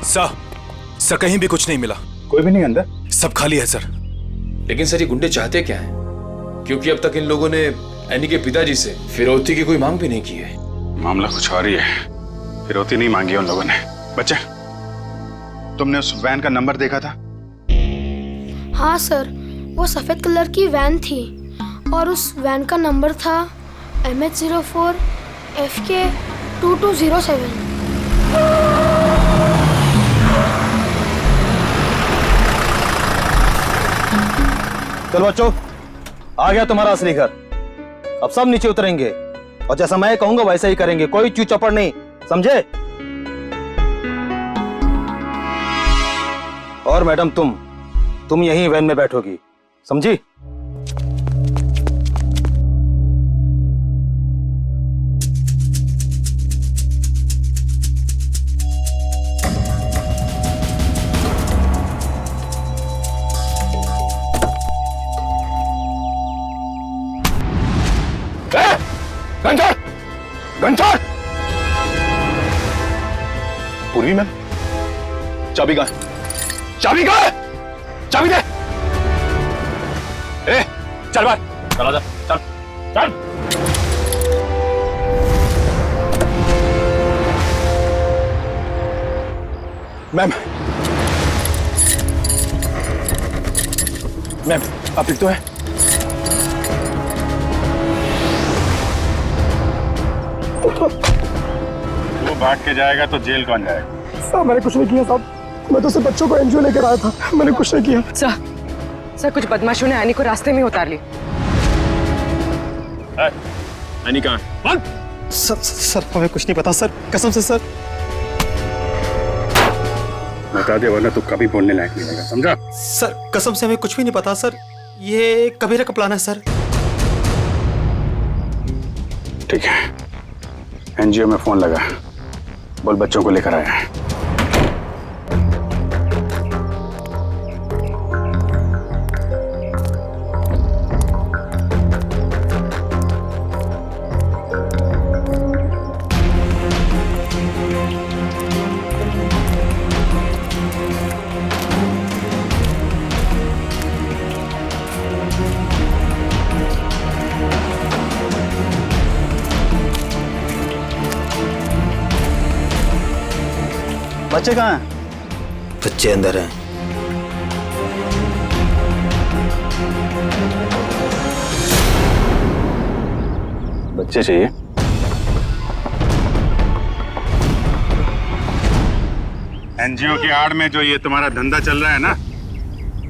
सर कहीं भी कुछ नहीं मिला। कोई भी नहीं अंदर? सब खाली है सर। लेकिन सर, ये गुंडे चाहते क्या हैं? क्योंकि अब तक इन लोगों ने एनी के पिताजी से फिरौती की कोई मांग भी नहीं की है। मामला कुछ और ही है। फिरौती नहीं मांगी उन लोगों ने। बच्चे, तुमने उस वैन का नंबर देखा था? हाँ सर, वो सफेद कलर की वैन थी और उस वैन का नंबर था MH04 FK 2207। चलो बच्चों, आ गया तुम्हारा असली घर। अब सब नीचे उतरेंगे और जैसा मैं कहूंगा वैसा ही करेंगे, कोई चू चपड़ नहीं, समझे? और मैडम, तुम यहीं वैन में बैठोगी, समझी? घंटा! पूर्वी मैम, चाबी कहाँ है? चाबी कहाँ है? चाबी दे! चल बाहर, चला जा, चल, चल। मैम, आप ठीक तो है? वो भाग के जाएगा तो जेल कौन जाएगा? साहब, मैंने कुछ नहीं किया साहब, मैं तो सिर्फ बच्चों को एनजीओ लेकर आया था, मैंने कुछ नहीं किया। सर कुछ बदमाशों ने एनी को रास्ते में उतार ली। एनी कहाँ है? सर हमें कुछ नहीं पता सर, कसम से सर। बता दे वरना तू कभी बोलने लायक नहीं रहेगा, समझा? सर कसम से हमें कुछ भी नहीं पता सर, ये कबीरा का प्लान है सर। ठीक है, एनजीओ में फोन लगा, बोल बच्चों को लेकर आया है। बच्चे कहाँ हैं? बच्चे अंदर हैं। बच्चे चाहिए? एनजीओ की आड़ में जो ये तुम्हारा धंधा चल रहा है ना,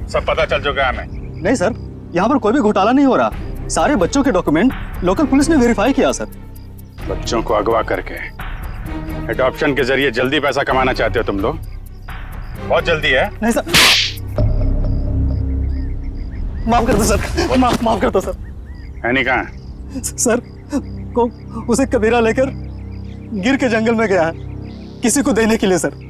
सब पता चल चुका है हमें। नहीं सर, यहाँ पर कोई भी घोटाला नहीं हो रहा। सारे बच्चों के डॉक्यूमेंट लोकल पुलिस ने वेरीफाई किया सर। बच्चों को अगवा करके एडॉप्शन के जरिए जल्दी पैसा कमाना चाहते हो तुम लोग? बहुत जल्दी है। नहीं सर, माफ कर दो सर, माफ कर दो सर। एनी कहाँ है? सर को उसे कबीरा लेकर गिर के जंगल में गया है किसी को देने के लिए सर।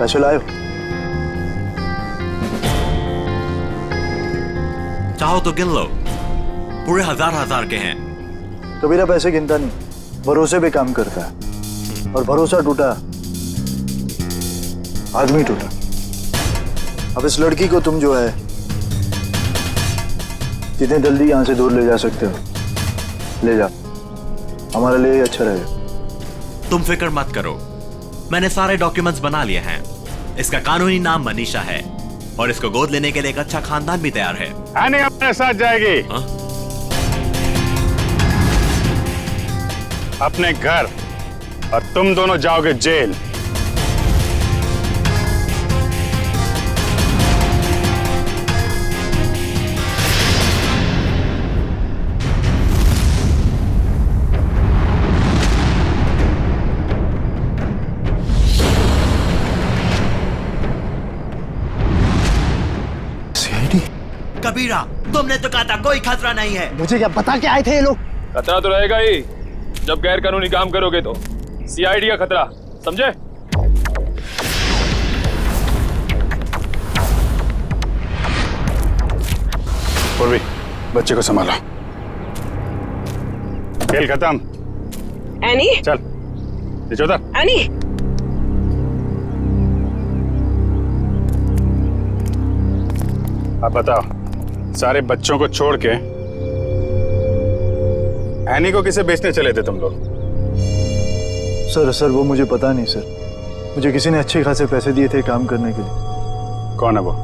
पैसे लाए हो? चाहो तो गिन लो, पूरे हजार के हैं। कबीरा पैसे गिनता नहीं, भरोसे पे काम करता है, और भरोसा टूटा आदमी टूटा। अब इस लड़की को तुम जो है जितने जल्दी यहाँ से दूर ले जा सकते हो ले जाओ, हमारे लिए ही अच्छा रहेगा। तुम फिक्र मत करो, मैंने सारे डॉक्यूमेंट्स बना लिए हैं। इसका कानूनी नाम मनीषा है और इसको गोद लेने के लिए एक अच्छा खानदान भी तैयार है। एनी अपने साथ जाएगी। अपने घर, और तुम दोनों जाओगे जेल। कबीरा, तुमने तो कहा था कोई खतरा नहीं है। मुझे क्या बता के आए थे ये लोग? खतरा तो रहेगा ही, जब गैर कानूनी काम करोगे तो। सीआईडी का खतरा, समझे? पूर्वी, बच्चे को संभालो। खेल खत्म। एनी, चल नीचे उतर। एनी, अब बताओ, सारे बच्चों को छोड़ के एनी को किसे बेचने चले थे तुम लोग? सर वो मुझे पता नहीं सर, मुझे किसी ने अच्छे खासे पैसे दिए थे काम करने के लिए। कौन है वो?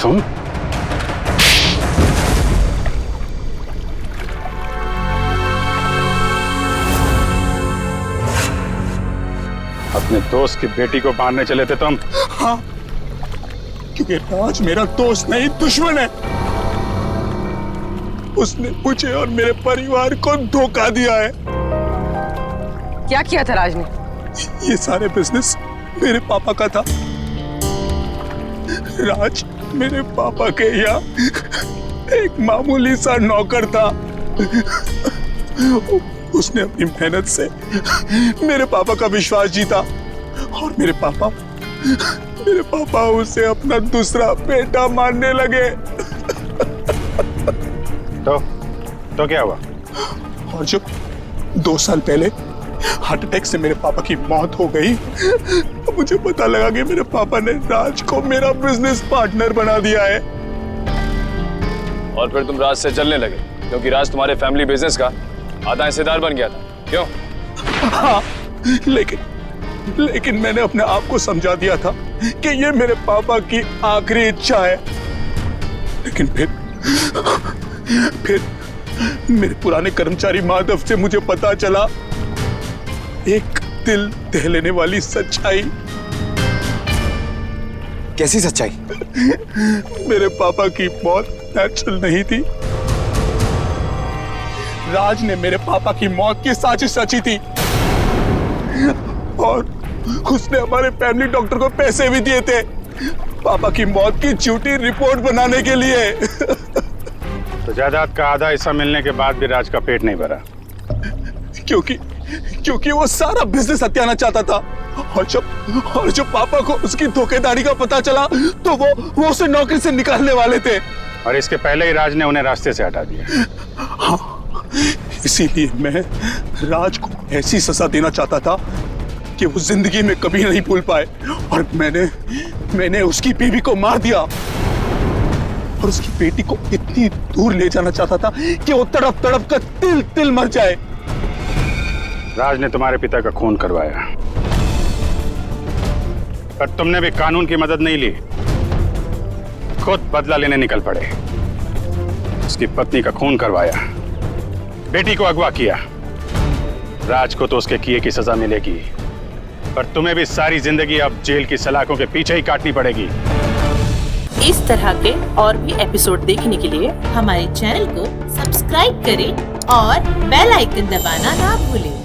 तुम अपने दोस्त की बेटी को मारने चले थे तुम? हाँ, क्योंकि राज मेरा दोस्त नहीं दुश्मन है। उसने मुझे और मेरे परिवार को धोखा दिया है। क्या किया था राज ने? ये सारे बिजनेस मेरे पापा का था। राज मेरे पापा के यहाँ एक मामूली सा नौकर था। उसने अपनी मेहनत से मेरे पापा का विश्वास जीता और मेरे पापा उसे अपना दूसरा बेटा मानने लगे। तो क्या हुआ? और जब 2 साल पहले हार्ट अटैक से मेरे पापा की मौत हो गई तो मुझे पता लगा कि मेरे पापा ने राज को मेरा बिजनेस पार्टनर बना दिया है। और फिर तुम राज से चलने लगे क्योंकि राज तुम्हारे फैमिली बिजनेस का आधा हिस्सेदार बन गया था, क्यों? हाँ, लेकिन मैंने अपने आप को समझा दिया था कि ये मेरे पापा की आखिरी इच्छा है। लेकिन फिर मेरे पुराने कर्मचारी माधव से मुझे पता चला एक दिल दह लेने वाली सच्चाई। कैसी सच्चाई? मेरे पापा की मौत नेचुरल नहीं थी। राज ने मेरे पापा की मौत की साजिश रची थी और उसने हमारे फैमिली डॉक्टर को पैसे भी दिए थे पापा की मौत की झूठी रिपोर्ट बनाने के लिए। तो जायदाद का आधा हिस्सा मिलने के बाद भी राज का पेट नहीं भरा? क्योंकि वो सारा बिजनेस हत्याना चाहता था और जब पापा को उसकी धोखेधड़ी का पता चला तो वो उसे नौकरी से निकालने वाले थे। और इसके पहले ही राज ने उन्हें रास्ते से हटा दिया। हाँ, इसीलिए मैं राज को ऐसी सजा देना चाहता था कि वो जिंदगी में कभी नहीं भूल पाए। और मैंने उसकी बीवी को मार दिया और उसकी बेटी को इतनी दूर ले जाना चाहता था कि वो तड़प तड़प कर तिल तिल मर जाए। राज ने तुम्हारे पिता का खून करवाया, पर तुमने भी कानून की मदद नहीं ली, खुद बदला लेने निकल पड़े। उसकी पत्नी का खून करवाया, बेटी को अगवा किया। राज को तो उसके किए की सजा मिलेगी, पर तुम्हें भी सारी जिंदगी अब जेल की सलाखों के पीछे ही काटनी पड़ेगी। इस तरह के और भी एपिसोड देखने के लिए हमारे चैनल को सब्सक्राइब करें और बेल आइकन दबाना ना भूलें।